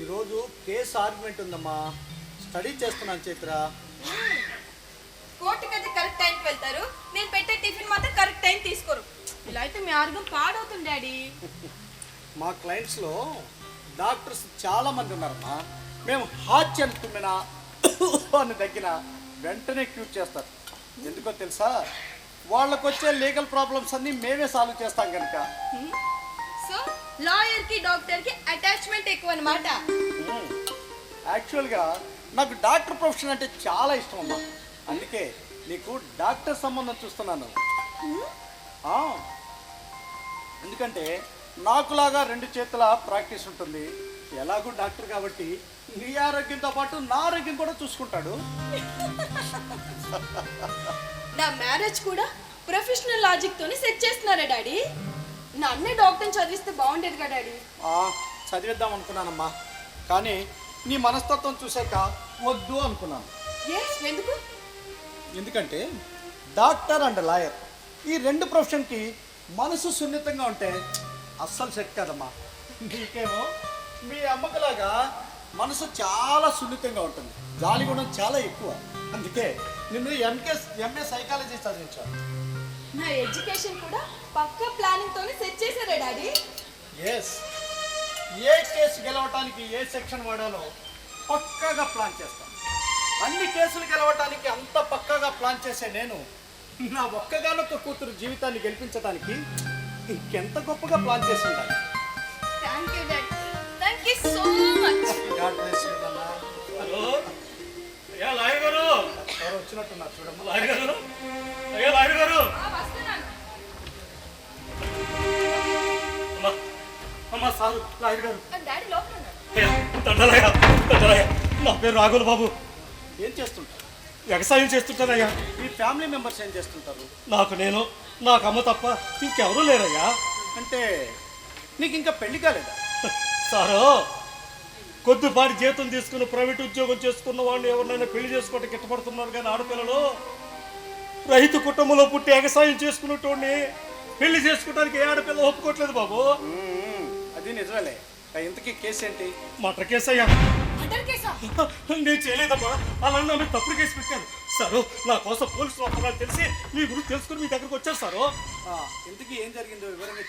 ఈరోజు case argument ఉందమ్మా, study చేస్తున్నాను చైత్ర. కోర్టుకైతే కరెక్ట్ టైంకి వెళ్తారు, నేను పెట్టే టిఫిన్ మాత్రం కరెక్ట్ టైం తీసుకోరు. ఇలా అయితే మీ ఆరోగ్యం పాడవుతుంది డాడీ. మా క్లయింట్స్లో డాక్టర్స్ చాలా మంది ఉన్నారమ్మా. మేము హార్ట్ తుమ్మినా అని తగ్గిన వెంటనే క్యూర్ చేస్తారు. ఎందుకో తెలుసా, వాళ్ళకు వచ్చే లీగల్ ప్రాబ్లమ్స్ అన్నీ మేమే సాల్వ్ చేస్తాం కనుక. సో లాయర్కి డాక్టర్కి అటాచ్మెంట్ ఎక్కువ అన్నమాట. యాక్చువల్గా నాకు డాక్టర్ ప్రొఫెషన్ అంటే చాలా ఇష్టం అమ్మా. అందుకే నీకు డాక్టర్ సంబంధం చూస్తున్నాను. ఎందుకంటే నాకులాగా 2 చేతుల ప్రాక్టీస్ ఉంటుంది. ఎలాగూ డాక్టర్ కాబట్టి నీ ఆరోగ్యంతో పాటు నా ఆరోగ్యం కూడా చూసుకుంటాడు. నా మ్యారేజ్ కూడా ప్రొఫెషనల్ లాజిక్ తోనే సెట్ చేస్తున్నారా డాడీ? నా అన్నీ డాక్టర్ని చదివిస్తే బాగుండేది కదా డాడీ. చదివిద్దాం అనుకున్నానమ్మా, కానీ నీ మనస్తత్వం చూసాక వద్దు అనుకున్నాను. ఎందుకు? ఎందుకంటే డాక్టర్ అండ్ లాయర్ ఈ 2 ప్రొఫెషన్కి మనసు సున్నితంగా ఉంటే అస్సలు సెట్ కాదమ్మా. నీకేమో మీ అమ్మకలాగా మనసు చాలా సున్నితంగా ఉంటుంది, జాలిగుణం చాలా ఎక్కువ. అందుకే నిన్ను ఎంఏ సైకాలజీ చదివించాను. నా ఎడ్యుకేషన్ కూడా పక్కా ప్లానింగ్ తోనే సెట్ చేశారా డాడీ? ఎస్, ఏ కేసు గెలవటానికి ఏ సెక్షన్ వాడాలో పక్కాగా ప్లాన్ చేస్తాను. అన్ని కేసులు గెలవటానికి అంత పక్కాగా ప్లాన్ చేసే నేను నా ఒక్కగానొక్క కూతురు జీవితాన్ని గెలిపించడానికి ఇంకెంత గొప్పగా ప్లాన్ చేసి ఉండాలి. Thank you daddy, thank you so much. God bless you నాన్న. హలో అయ్యా లాయర్ గారు, ఎవరు వచ్చినట్టున్నారు చూడమ్మా. లాయర్ గారు, అయ్యా లాయర్ గారు. వస్తున్నాను. అమ్మా అమ్మా సారు లాయర్ గారు. డాడీ లోపల ఉన్నాడు. అయ్యా దండలయ్యా, దండలయ్యా. నా పేరు రాఘుల్ బాబు. ఏం చేస్తుంటారు? వ్యవసాయం చేస్తుంటానయ్యా. మీ ఫ్యామిలీ మెంబర్స్ ఏం చేస్తుంటారు? నాకు అమ్మ తప్ప ఇంకెవరూ లేరయ్యా. అంటే నీకు ఇంకా పెళ్లి కాలేదా? సారు, కొద్దిపాటి జీతం తీసుకుని ప్రైవేట్ ఉద్యోగం చేసుకున్న వాళ్ళు ఎవరినైనా పెళ్లి చేసుకోవడానికి ఇష్టపడుతున్నారు, కానీ ఆడపిల్లలు రైతు కుటుంబంలో పుట్టి వ్యవసాయం చేసుకునేటోడిని పెళ్లి చేసుకోవడానికి ఏ ఆడపిల్ల ఒప్పుకోవట్లేదు బాబు. అది నిజమేలే. ఇంతకీ కేసు ఏంటి? మటర్ కేసు అయ్యా. నేను చేయలేదమ్మా, అలా నా మీద తప్పుడు కేసు పెట్టాను సారు. నా కోసం పోలీసులు వస్తున్నారని తెలిసి మీ గురించి తెలుసుకుని మీ దగ్గరకు వచ్చారు సారు. ఇంతకీ ఏం జరిగిందో వివరంగా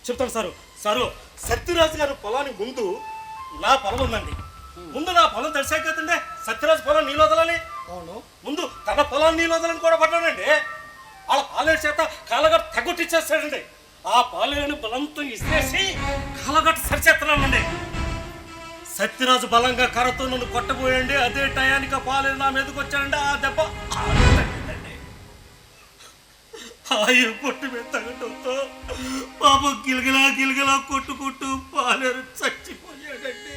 చెప్తాను సారు. సారు, సత్యరాజు గారు పొలానికి ముందు నా పొలం ఉందండి. ముందు నా పొలం తెలిసాక కదండి సత్యరాజు పొలం నీళ్ళు వదలని. అవును, ముందు తన పొలాన్ని నీళ్ళు వదలని కూడా పడ్డానండి. వాళ్ళ పాలేరు చేత కాలగట్ట తగ్గొట్టిచ్చేస్తాడండి. ఆ పాలేరుని బలంతో ఇసిరేసి కాలగట్ట సరిచేస్తున్నానండి. సత్యరాజు బలంగా కర్రతో నన్ను కొట్టబోయండి. అదే టయానికి ఆ పాలేరు నా మీదకి వచ్చానండి. ఆ దెబ్బ తగ్గిందండి. ఆయన పొట్టు మీద తగ్గడంతో పాప గిలగిలా గిలగిలా కొట్టుకుంటూ పాలేరు చచ్చిపోయాడండి.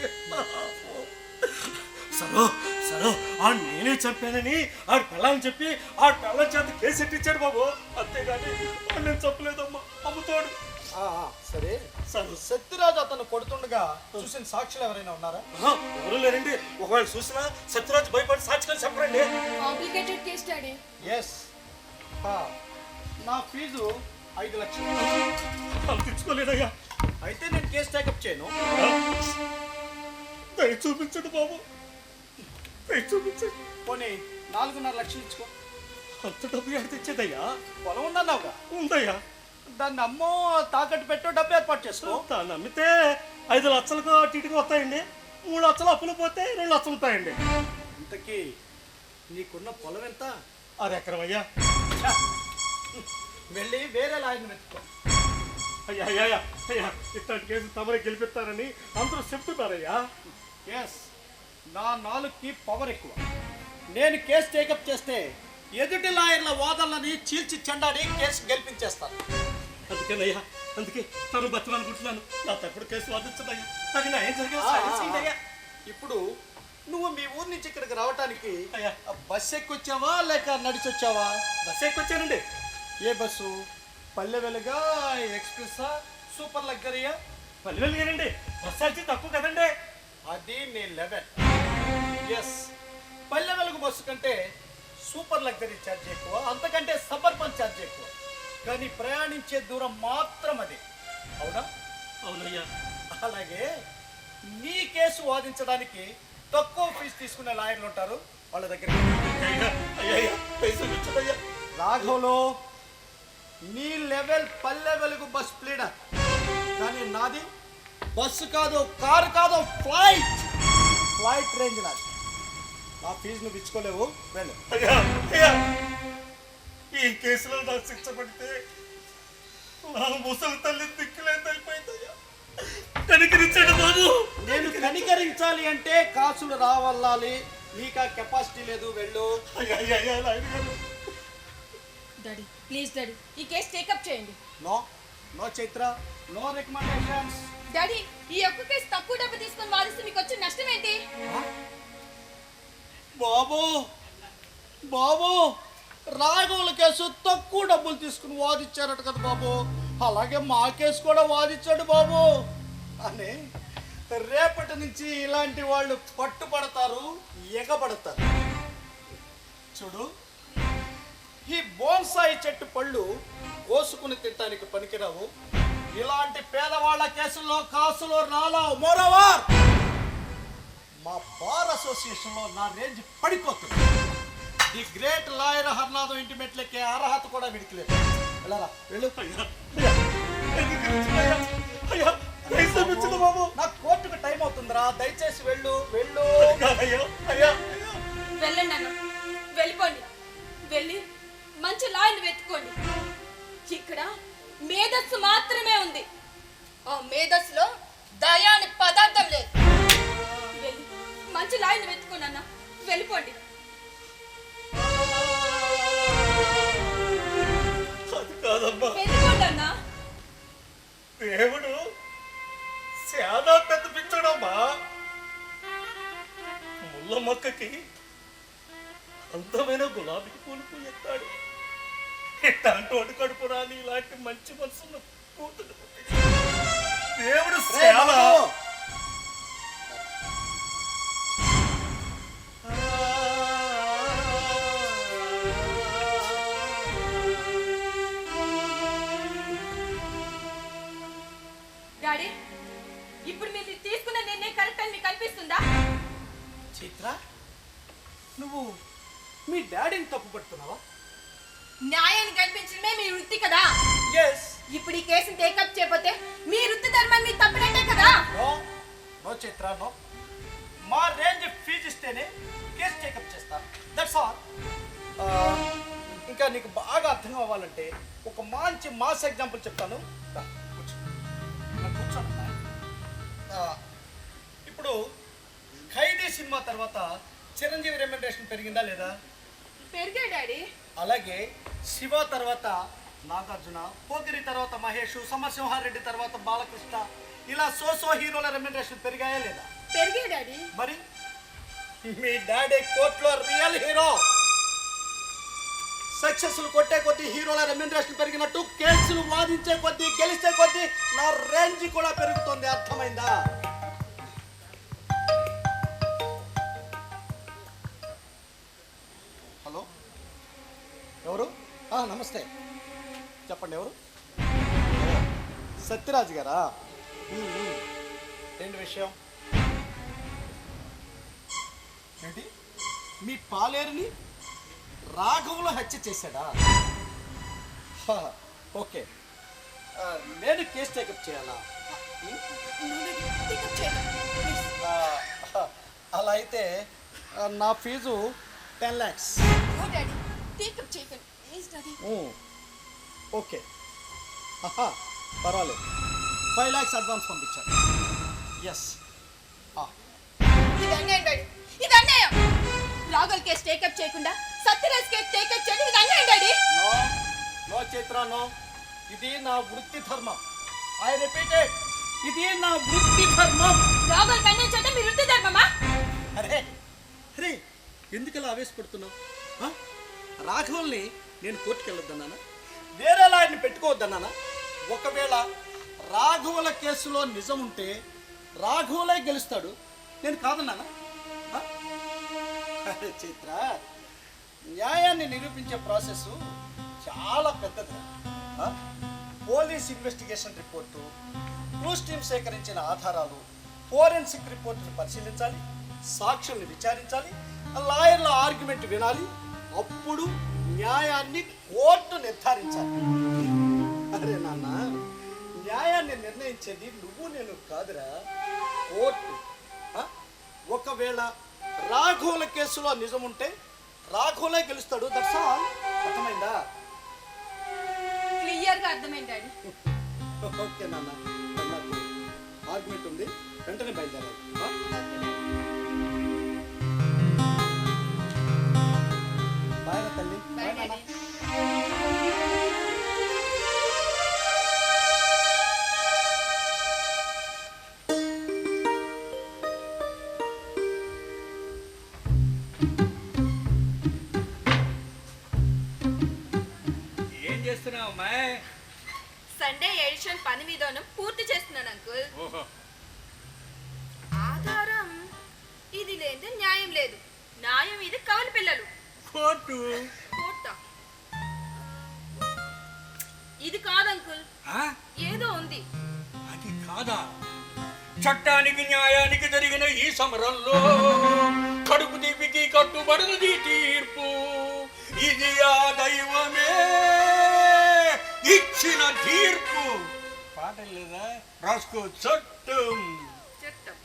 సరో ఆ నేనే చంపానని ఆడు పెళ్ళని చెప్పి ఆ పెళ్ళని చేత కేసు ఎట్టించాడు బాబు. అంతేగాని నేను చంపలేదమ్మా, అమ్ముతాడు. సరే, సత్యరాజు అతను కొడుతుండగా చూసిన సాక్షులు ఎవరైనా ఉన్నారా? ఎవరు లేరండి. ఒకవేళ చూసినా సత్యరాజు భయపడి సాక్షిగా చెప్పరండి. Complicated case daddy. ఎస్, నా ఫీజు 5 లక్షలు. పంపించుకోలేదయ్యా. అయితే నేను కేసు టేకప్ చేయను. దయ చూపించండి బాబు, దయ చూపించండి. పోనీ 4.5 లక్షలు ఇచ్చుకో. అంత డబ్బు ఎంత తెచ్చేదయ్యా? పొలం ఉందన్నావుగా? ఉందయ్యా. దాన్ని అమ్మో తాకట్టు పెట్టో డబ్బు ఏర్పాటు చేసుకో. దాన్ని అమ్మితే 5 లక్షలకు అటు ఇటుగా వస్తాయండి. 3 లక్షలు అప్పులు పోతే 2 లక్షలు ఉంటాయండి. ఇంతకీ నీకున్న పొలం ఎంత? 6 ఎకరం అయ్యా. వెళ్ళి వేరే లాయర్ని వెతుక్కో. అయ్యా అయ్యా అయ్యా, ఇట్లాంటి కేసు తమరే గెలిపిస్తారని అందరూ చెప్తున్నారయ్యా. ఎస్, నా 4కి పవర్ ఎక్కువ. నేను కేసు టేకప్ చేస్తే ఎదుటి లాయర్ల వాదనలని చీల్చి చెండాడి కేసు గెలిపించేస్తాను. అందుకేనయ్యా, అందుకే తను బతులనుకుంటున్నాను. నా తప్పుడు కేసు వాదించదయ్యా. అది నా ఏం జరిగిందయ్యా. ఇప్పుడు నువ్వు మీ ఊరి నుంచి ఇక్కడికి రావటానికి అయ్యా బస్సు ఎక్కొచ్చావా లేక నడిచొచ్చావా? బస్సు ఎక్కొచ్చానండి. ఏ బస్సు? పల్లె వెలుగా, ఎక్స్ప్రెస్సా, సూపర్ లగ్జరీయా? పల్లె వెలుగానండి. బస్సు ఛార్జీ తక్కువ కదండి. అది నీ level. Yes, Palle Velugu bus కంటే సూపర్ లగ్జరీ ఛార్జ్ ఎక్కువ, అంతకంటే సబర్బన్ ఛార్జ్ ఎక్కువ. కానీ ప్రయాణించే దూరం మాత్రం అదే. అవునా? అవునయ్యా. అలాగే నీ కేసు వాదించడానికి తక్కువ ఫీజు తీసుకునే లాయర్లు ఉంటారు వాళ్ళ దగ్గర. అయ్యా అయ్యా పైసలు ఇచ్చాడయ్యా. రాఘవులు, నీ level Palle Velugu bus pleader, కానీ నాది బస్సు కాదు, కారు కాదు, ఫ్లైట్ రేంజ్ నాది. నా ఫీజు నువ్వు ఇచ్చుకోలేవు, వెళ్ళు. అయ్యా అయ్యా ఈ కేసులో నాకు శిక్ష పడితే నా ముసలి తల్లి దిక్కులేదు అయిపోయిందయ్యా. కనికరించాడు బాబు. నేను కనికరించాలి అంటే కాసులు రావాలని, నీకు ఆ కెపాసిటీ లేదు, వెళ్ళు. అయ్యా అయ్యా అయ్యా లాయర్ గారు. డాడీ ప్లీజ్ డాడీ ఈ కేసు టేకప్ చేయండి. No no Chaitra, no recommendations. Daddy ఈ ఒక్క కేసు తక్కువ డబ్బు తీసుకొని వాదిస్తే మీకు వచ్చే నష్టం ఏంటి? బాబు బాబు, రాఘవుల కేసు తక్కువ డబ్బులు తీసుకుని వాదిచ్చారట కదా బాబు, అలాగే మా కేసు కూడా వాదిచ్చాడు బాబు అని. రేపటి నుంచి ఇలాంటి వాళ్ళు పట్టుబడతారు, ఎగబడతారు. చూడు, ఈ బోన్సాయి చెట్టు పళ్ళు కోసుకుని తినడానికి పనికిరావు. ఇలాంటి పేదవాళ్ళ కేసుల్లో కాసులు రాలావు. మోరోవర్, మా బార్ అసోసియేషన్లో నా రేంజ్ పడిపోతుంది. ది గ్రేట్ లాయర్ హర్నాథం ఇంటి మెట్లెక్కే అర్హత కూడా వీడికి లేదు. వెళ్ళరా, వెళ్ళు. అయ్యా పైసలు ఇచ్చాడు బాబు. నాకు కోర్టుకు టైం అవుతుందిరా, దయచేసి వెళ్ళు వెళ్ళు. అయ్యా అయ్యా వెళ్ళండి అన్న, వెళ్ళిపోండి. వెళ్ళి మంచి లాయర్ని వెతుక్కోండి. ఇక్కడ మేధస్సు మాత్రమే ఉంది, ఆ మేధస్సులో దయ అనే పదార్థం లేదు. వెళ్ళి మంచి లాయర్ని వెతుక్కోండి అన్న, వెళ్ళిపోండి. అది కాదమ్మా, వెళ్ళిపోండి అన్న. దేవుడు చాలా పెద్ద పిచ్చడమ్మా. ముళ్ళ మొక్కకి అందమైన గులాబీ పూలు పూయెత్తాడు. ఇట్లాంటి వాడు కడుపు రాని ఇలాంటి మంచి మనసున్న కూతురు దేవుడు రే చాలా బాబు, డాడీ ఇప్పుడు మీరు తీసుకున్న నిర్ణయం కరెక్ట్ అని మీకు అనిపిస్తుందా? చిత్ర, నువ్వు మీ డాడీని తప్పు పడుతున్నావా? న్యాయాన్ని కల్పించడమే మీ వృత్తి కదా. ఎస్. ఇప్పుడు ఈ కేసుని టేకప్ చేయకపోతే మీ వృత్తి ధర్మాన్ని మీరు తప్పనట్టే కదా. నో నో చిత్ర, నో. మా రేంజ్ ఫీజు ఇస్తేనే కేసు టేకప్ చేస్తా, దట్స్ ఆల్. ఇంకా నీకు బాగా అర్థం అవ్వాలంటే ఒక మంచి మాస్ ఎగ్జాంపుల్ చెప్తాను. రా, కూర్చో. ఇలా కూర్చోండి. ఇప్పుడు ఖైదీ సినిమా తర్వాత చిరంజీవి రెమ్యునరేషన్ పెరిగిందా లేదా? పెరిగా డాడీ. అలాగే శివ తర్వాత నాగార్జున, పోకిరి తర్వాత మహేష్, సమరసింహారెడ్డి తర్వాత బాలకృష్ణ, ఇలా సో హీరోల రెమ్యునరేషన్ పెరిగాయా లేదా? పెరిగా డాడీ. మరి మీ డాడీ కోర్టులో రియల్ హీరో. సక్సెస్లు కొట్టే కొద్దీ హీరోల రెమ్యునరేషన్ పెరిగినట్టు కేసులు వాదించే కొద్దీ, గెలిచే కొద్దీ నా రేంజ్ కూడా పెరుగుతుంది. అర్థమైందా? హలో, ఎవరు? నమస్తే, చెప్పండి ఎవరు? సత్యరాజు గారా? ఏంటి విషయం? ఏంటి, మీ పాలేరుని రాఘవులు హత్య చేశాడా? ఓకే, నేను కేసు టేకప్ చేయాలా? టేకప్ చేయండి ప్లీజ్. అలా అయితే నా fees 10 lakhs. No daddy, take up చేయకండి ప్లీజ్ డాడీ. ఓకే, పర్వాలేదు. 5 lakhs అడ్వాన్స్ పంపించాను. ఎస్. ఇది అన్యాయం డాడీ, ఇది అన్యాయం. రాఘుల్ కేసు టేకప్ చేయకుండా సత్యరాజ్ కేసు టేకప్ చేయడం ఇది అన్యాయం daddy. No no Chaitra, no. ఇది నా వృత్తి ధర్మం. ఐ రిపీటెడ్, ఇది నా వృత్తి ధర్మం. రాఘుల్ కన్యం చేయడం మీ వృత్తి ధర్మమా? అరే అరే, ఎందుకు ఇలా ఆవేశపడుతున్నావు? రాఘవుల్ని నేను కోర్టుకు వెళ్ళొద్దన్నానా? వేరే లాయర్ని పెట్టుకోవద్దన్నానా? ఒకవేళ రాఘవుల కేసులో నిజం ఉంటే రాఘవులే గెలుస్తాడు, నేను కాదన్నానా? అరే చిత్ర, న్యాయాన్ని నిరూపించే ప్రాసెస్ చాలా పెద్దది. Police investigation report, clues team సేకరించిన ఆధారాలు, ఫోరెన్సిక్ రిపోర్ట్ని పరిశీలించాలి, సాక్షుల్ని విచారించాలి, లాయర్ల ఆర్గ్యుమెంట్ వినాలి, అప్పుడు న్యాయాన్ని కోర్టు నిర్ధారించాలి. అరే నాన్న, న్యాయాన్ని నిర్ణయించేది నువ్వు నేను కాదురా, కోర్టు. ఒకవేళ రాఘవుల కేసులో నిజం ఉంటే రాఘవులే గెలుస్తాడు. That's all. అర్థమైందా? క్లియర్గా అర్థమైంది డాడీ. ఓకే నాన్న, నాకు ఆర్గ్యుమెంట్ ఉంది, వెంటనే బయలుదేరాలి. బాయ్ తల్లి. Bye daddy. ఏం చేస్తున్నావు అమ్మాయి? సండే ఎడిషన్ పని విధానం పూర్తి చేస్తున్నాను అంకుల్. ఓహో, ఆధారం ఇది లేదు, న్యాయం లేదు. న్యాయం ఇది కవలి పిల్లలు. కోర్టు. కోర్టా? ఇది కాదు అంకుల్, ఆ? ఏదో ఉంది. అది కాదా? చట్టానికి న్యాయానికి జరిగిన ఈ సమరంలో కడుపు తీపికి కట్టుబడినది తీర్పు. ఇది ఆ దైవమే ఇచ్చిన తీర్పు. పాట లేదా? రాసుకో. చట్టం. చట్టం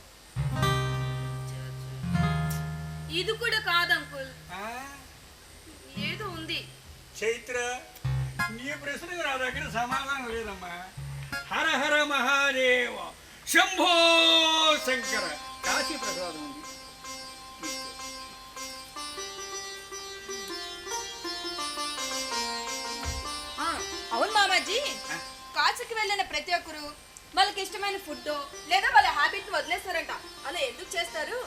ఇది కూడా కాదు అంకుల్, ఆ? ఏదో ఉంది. చైత్ర, నీ ప్రశ్నకు నా దగ్గర సమాధానం లేదమ్మా. హర హర మహాదేవ, శంభో శంకర. కాశీ ప్రసాదం ఉంది. అవును మామాజీ, కాశీకి వెళ్ళిన ప్రతి ఒక్కరు వాళ్ళకి ఇష్టమైన ఫుడ్ లేదా వాళ్ళ హ్యాబిట్ వదిలేస్తారంట. అలా ఎందుకు చేస్తారు?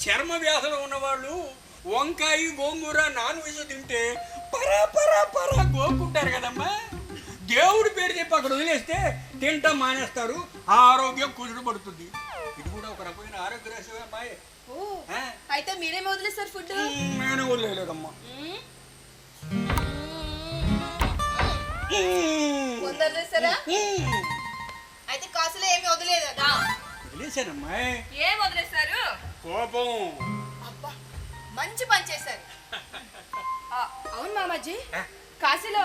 చర్మ వ్యాధులు ఉన్నవాళ్ళు వంకాయ గోంగూర నాన్ వెజ్ తింటే పరా పరా పరా గోకుంటారు కదమ్మా. దేవుడి పేరు చెప్పి అక్కడ వదిలేస్తే తింటాం మానేస్తారు, ఆరోగ్యం కుదురు పడుతుంది. ఇది కూడా ఒక రకమైన ఆరోగ్య రహస్యమే అమ్మాయి. ఓ, అయితే మీరేం వదిలేస్తారు ఫుడ్? నేను వదిలేదమ్మా. వదిలేస్తారా? అయితే కాసులో ఏమి వదిలేదా? వదిలేశానమ్మాయి. ఏం వదిలేస్తారు? కోపం. అబ్బా, మంచి పని చేశారు. అవును మామాజీ, కాశీలో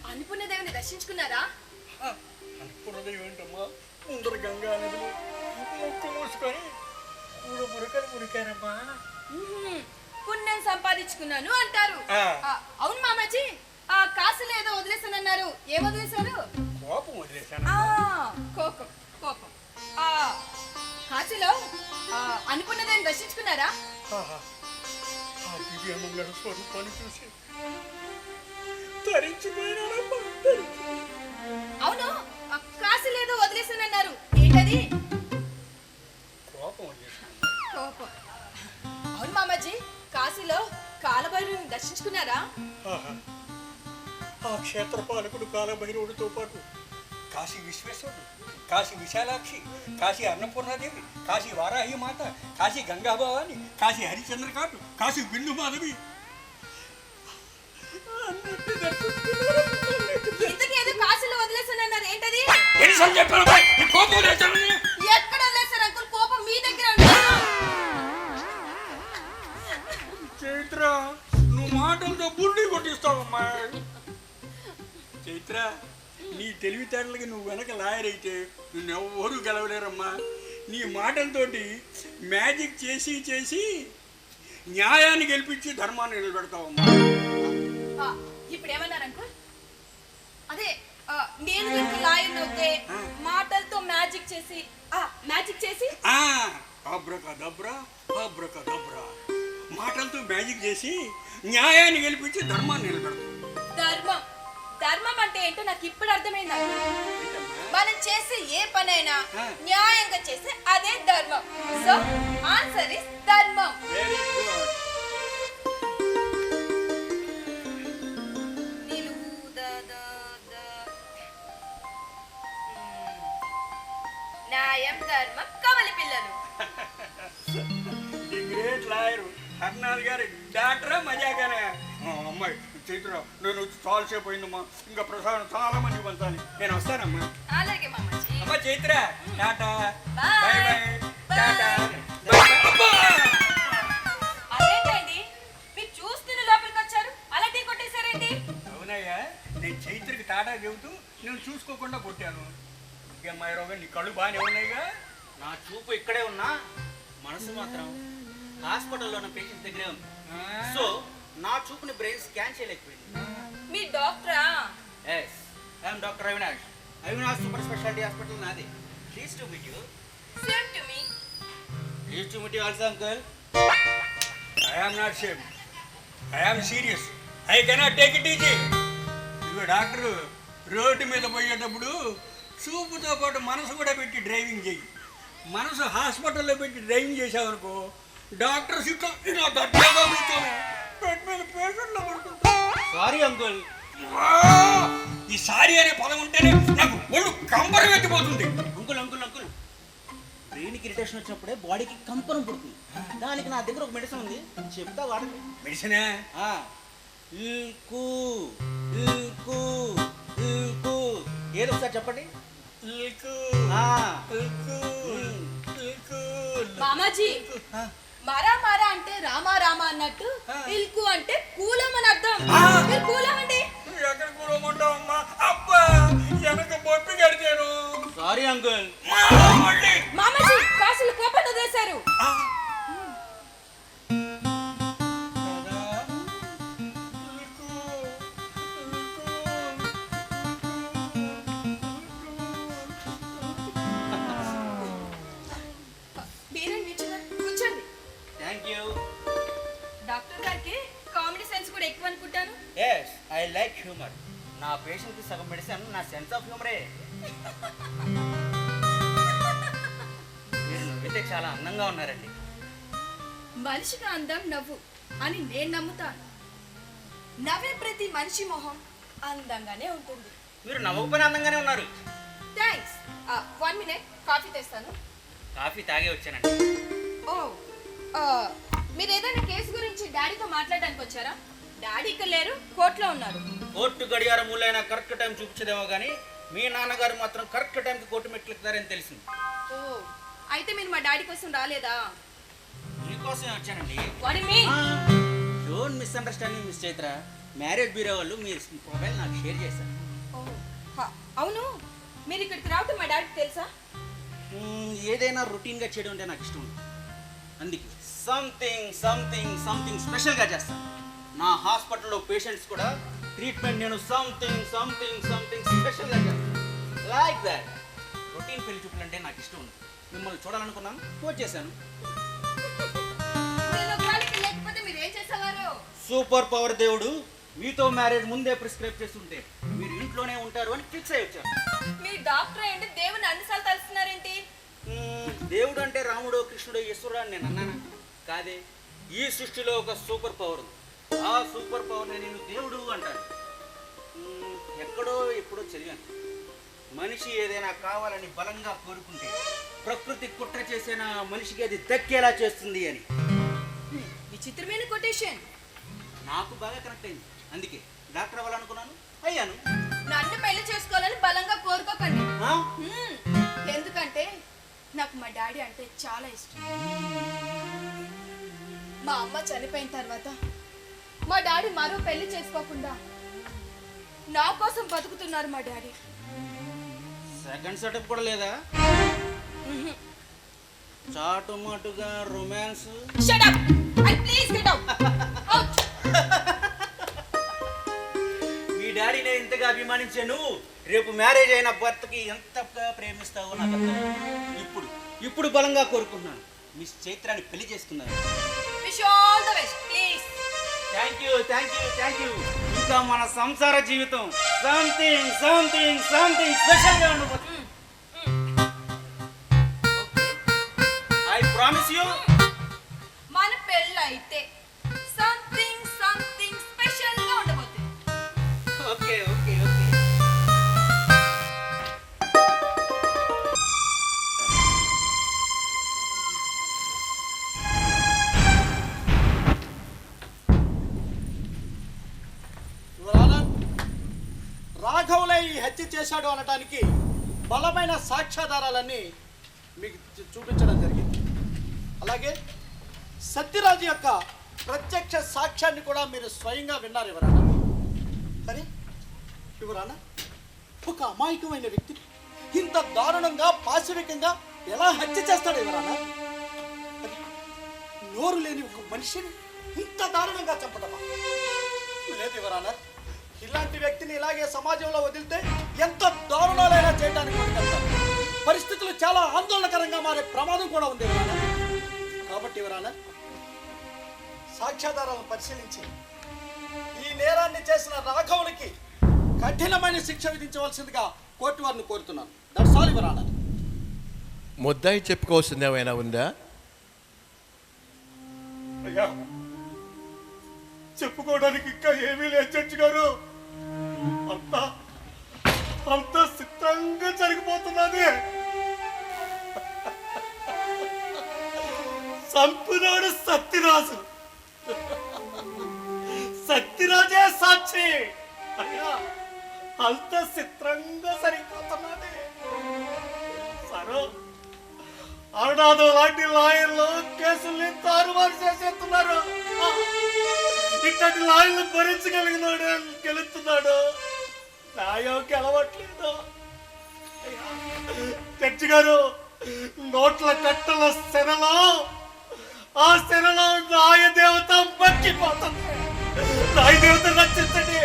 అన్నపూర్ణ దేవుని దర్శించుకున్నారా? అనుకున్నది ఏంటమ్మా, ముందర గంగా నదులు ముక్కు మూసుకొని మురకలు మురికానమ్మా. పుణ్యం సంపాదించుకున్నాను అంటారు. అవును మామాజీ, కాశీలో ఏదో వదిలేసానన్నారు. ఏం వదిలేశారు? కోపం వదిలేశాను. కోపం. కోపం. కాశీలో అన్నపూర్ణ దేవుని దర్శించుకున్నారా? ఆ దివ్యమంగళ స్వరూపాన్ని చూసి తరించిపోయినానమ్మా. అవును, కాశీలో ఏదో వదిలేసానన్నారు. ఏంటది? కోపం వదిలేశాను. కోపం. అవును మామాజీ, కాశీలో కాలభైరవుని దర్శించుకున్నారా? ఆ క్షేత్ర పాలకుడు కాలభైరవుడితో పాటు కాశీ విశ్వేశ్వరుడు, కాశీ విశాలాక్షి, కాశీ అన్నపూర్ణాదేవి, కాశీ వారాహి మాత, కాశీ గంగాభవాని, కాశీ హరిచంద్రకాటు, కాశీ బిందు మాధవి ఇంతకేదో కాశీలో వదిలేసానన్నారు. ఏంటది? ఎక్కడ వదిలేసారు అంకుల్? కోపం మీ దగ్గర ఉందా? చైత్ర, నువ్వు మాటలతో బుడ్డి కొట్టిస్తావమ్మా. చైత్ర, నీ తెలివితేటలకి నువ్వు వెనక లాయర్ అయితే నువ్వెవ్వరూ గెలవలేరమ్మా. నీ మాటలతోటి మ్యాజిక్ చేసి చేసి న్యాయాన్ని గెలిపించి ధర్మాన్ని నిలబెడతావమ్మా. ఇప్పుడు ఏమన్నారు అంకుల్? అదే నేను కనుక లాయర్ అవుతే మాటలతో మ్యాజిక్ చేసి అబ్రకదబ్రా అబ్రకదబ్రా మాటలతో మ్యాజిక్ చేసి న్యాయాన్ని గెలిపించి ధర్మాన్ని నిలబెడతావు. ధర్మం ధర్మం అంటే ఏంటో నాకు ఇప్పుడు అర్థమైంది. మనం చేసే ఏ పనైనా న్యాయంగా చేస్తే అదే ధర్మం. సో ఆన్సర్ ఇస్ ధర్మం. Very good. న్యాయం ధర్మం కవలి పిల్లలు. ది గ్రేట్ లాయర్ హర్నాథ్ గారి డాక్టరా మజాగానే. అమ్మాయి చైత్ర, నేను చాలాసేపు అయిందమ్మా. ఇంకా ప్రసాదం చాలా మంది పంచాలి. నేను వస్తానమ్మా. అలాగే మామాజీ. అమ్మ Chaitra Tata Bye. By by Bye. Tata అదేంటండి మీరు చూస్తున్న లోపలికి వచ్చారు అలా టీ కొట్టేశారేంటి? అవునయ్యా నేను చైత్రకి టాటా చెబుతూ నేను చూసుకోకుండా కొట్టాను. ఇంకేమ్మాయిరావు గారు నీ కళ్ళు బాగానే ఉన్నాయిగా. నా చూపు ఇక్కడే ఉన్నా మనసు మాత్రం హాస్పిటల్లో ఉన్న పేషెంట్ దగ్గరే ఉంది. సో నా చూపుని బ్రెయిన్ స్కాన్ చేయలేకపోయింది. మీ డాక్టరా? Yes I'm doctor Avinash. Avinash super speciality hospital నాది. Please to meet you. Same to me. Please to meet you also uncle. I am not same, I am serious, I cannot take it easy. ఇదిగో doctor, road మీద పోయేటప్పుడు చూపుతో పాటు మనసు కూడా పెట్టి driving చెయ్యి. మనసు హాస్పిటల్లో పెట్టి డ్రైవింగ్ చేసావనుకో డాక్టర్ సీట్లో ఇలా గట్టిగా కూర్చోను బెడ్ మీద పేషెంట్లో పడుకుంటా. Sorry uncle. ఈ సారీ అనే పదం ఉంటేనే నాకు ఒళ్ళు కంపరం ఎత్తిపోతుంది. అంకుల్ అంకుల్ అంకుల్ బ్రెయిన్కి ఇరిటేషన్ వచ్చినప్పుడే బాడీకి కంపనం పుడుతుంది. దానికి నా దగ్గర ఒక మెడిసిన్ ఉంది, చెప్తా వాడండి. మెడిసినే? ఇల్కు ఇల్కు ఇల్కు ఏదో ఒకసారి చెప్పండి. ఆ. మామాజీ మారా మారా అంటే రామా రామా అన్నట్టు ఇల్కు అంటే కూలం అని అర్థం. మీరు కూలం అండి. ఎక్కడ కూరమంటావు అమ్మా? అబ్బా వెనక బొప్పి కడిచాను. Sorry uncle. మళ్ళీ మామాజీ కాసులు కోపం వదిలేశారు. మీరేం నిల్చున్నారు? కూర్చోండి. Thank you. డాక్టర్ గారికి కామెడీ సెన్స్ కూడా ఎక్కువ అనుకుంటాను. Yes I like humour. నా పేషెంట్కి సగం మెడిసిన్ నా సెన్స్ ఆఫ్ హ్యూమరే. మీరు నవ్వితే చాలా అందంగా ఉన్నారండి. మనిషికి అందం నవ్వు అని నేను నమ్ముతాను. నవ్వే ప్రతి మనిషి మొహం అందంగానే ఉంటుంది. మీరు నవ్వకపోయినా అందంగానే ఉన్నారు. థ్యాంక్స్. 1 మినిట్ కాఫీ తెస్తాను. కాఫీ తాగే వచ్చానండి. ఓ మీరు ఏదైనా కేసు గురించి డాడీతో మాట్లాడడానికి వచ్చారా? డాడీ ఇక్కడ లేరు, కోర్టులో ఉన్నారు. కోర్టు గడియారం మూలైనా కరెక్ట్ టైం చూపించదేమో కానీ మీ నాన్నగారు మాత్రం కరెక్ట్ టైంకి కోర్టు మెట్లు ఎక్కుతారని తెలిసింది. ఓ అయితే మీరు మా డాడీ కోసం రాలేదా? మీకోసమే వచ్చానండి. What you mean? Don't misunderstanding miss Chaitra. Marriage bureau వాళ్ళు మీ ప్రొఫైల్ నాకు షేర్ చేశారు. అవును, మీరు ఇక్కడికి రావటం మా డాడీకి తెలుసా? ఏదైనా రొటీన్గా చేయడం అంటే నాకు ఇష్టం. అందుకే సంథింగ్ సంథింగ్ సంథింగ్ స్పెషల్గా చేస్తాను. నా హాస్పిటల్లో పేషెంట్స్ కూడా ట్రీట్మెంట్ నేను సంథింగ్ సంథింగ్ సంథింగ్ స్పెషల్గా చేస్తాను. Like that. రొటీన్ పెళ్లి చూపులు అంటే నాకు ఇష్టం ఉంది. మిమ్మల్ని చూడాలనుకున్నాను, వచ్చేసాను. నేను ఒకవేళ ఇక్కడ లేకపోతే మీరు ఏం చేసేవారు? సూపర్ పవర్ దేవుడు మీతో మ్యారేజ్ ముందే ప్రిస్క్రైబ్ చేస్తుంటే మీరు ఇంట్లోనే ఉంటారు అని ఫిక్స్ అయ్యి వచ్చాను. మీ డాక్టర్ ఏంటి దేవుని అన్నిసార్లు తలుస్తున్నారేంటి? దేవుడు అంటే రాముడు కృష్ణుడు ఈశ్వరుడు అని నేను అన్నాను కాదే. ఈ సృష్టిలో ఒక సూపర్ పవర్ ఉంది. ఆ సూపర్ పవర్ని నేను దేవుడు అంటాను. ఎక్కడో ఎప్పుడో చదివాను, మనిషి ఏదైనా కావాలని బలంగా కోరుకుంటే ప్రకృతి కుట్ర చేసిన మనిషికి అది దక్కేలా చేస్తుంది అని. విచిత్రమైన కొటేషన్. నాకు బాగా కనెక్ట్ అయింది. అందుకే డాక్టర్ అవ్వాలనుకున్నాను, అయ్యాను. నన్ను పెళ్లి చేసుకోవాలని బలంగా కోరుకోకండి. ఆ? ఎందుకంటే నాకు మా డాడీ అంటే చాలా ఇష్టం. మా అమ్మ చనిపోయిన తర్వాత మా డాడీ మరో పెళ్లి చేసుకోకుండా నా కోసం బతుకుతున్నారు మా డాడీ. సెకండ్ సెటప్ కూడా లేదా? చాటుమాటుగా romance. Shut up and please get out. Out. మీ డాడీనే ఇంతగా అభిమానించే నువ్వు రేపు మ్యారేజ్ అయిన భర్తకి ఎంతగా ప్రేమిస్తావో నాకు అర్థం. ఇప్పుడు బలంగా కోరుకుంటున్నాను, మిస్ చైత్రాన్ని పెళ్లి చేసుకున్నాను. Wish all the best please. Thank you thank you thank you. ఇంకా మన సంసార జీవితం సంథింగ్ సంథింగ్ సంథింగ్ స్పెషల్గా ఉండబోతుంది. I promise you. మన పెళ్ళి అయితే సంథింగ్ సంథింగ్ స్పెషల్ గా ఉండబోతుంది. Okay okay okay. రాఘవులే ఈ హత్య చేశాడు అనటానికి బలమైన సాక్ష్యాధారాలన్నీ మీకు చూపించడం జరిగింది. అలాగే సత్యరాజు యొక్క ప్రత్యక్ష సాక్ష్యాన్ని కూడా మీరు స్వయంగా విన్నారు ఎవరన్నా. కానీ ఎవరన్నా ఒక అమాయకమైన వ్యక్తి ఇంత దారుణంగా పాశవికంగా ఎలా హత్య చేస్తాడు ఎవరన్నా? నోరు లేని ఒక మనిషిని ఇంత దారుణంగా చంపడమా? లేదు ఎవరన్నా, ఇలాంటి వ్యక్తిని ఇలాగే సమాజంలో వదిలితే ఎంత దారుణాలైనా చేయడానికి ముందుకెళ్తారు. పరిస్థితులు చాలా ఆందోళనకరంగా మారే ప్రమాదం కూడా ఉంది ఎవరన్నా. కాబట్టి ఎవరన్నా సాక్ష్యాధారాలను పరిశీలించి ఈ నేరాన్ని చేసిన రాఘవునికి కఠినమైన శిక్ష విధించవలసిందిగా కోర్టు వారిని కోరుతున్నాను. That's all your honour. ముద్దాయి చెప్పుకోవాల్సింది ఏమైనా ఉందా? అయ్యా, చెప్పుకోవడానికి ఇంకా ఏమీ లేదు జడ్జి గారు. అంత చిత్రంగా జరిగిపోతున్నది. చంపినాడు సత్యరాజు, సత్యరాజే సాక్షి. అయ్యా, అంత చిత్రంగా సరిపోతున్నది. సరే, అరుణాథు లాంటి లాయర్లు కేసుల్ని తారుమారు చేసేస్తున్నారు. ఇక్కడి లాయర్లు భరించగలిగినాడు గెలుస్తున్నాడు, న్యాయం గెలవట్లేదు. జడ్జి గారు, నోట్ల కట్టల శరలో ఆ శరలో న్యాయ దేవత మర్చిపోతుంది. న్యాయ దేవత రక్షించండి,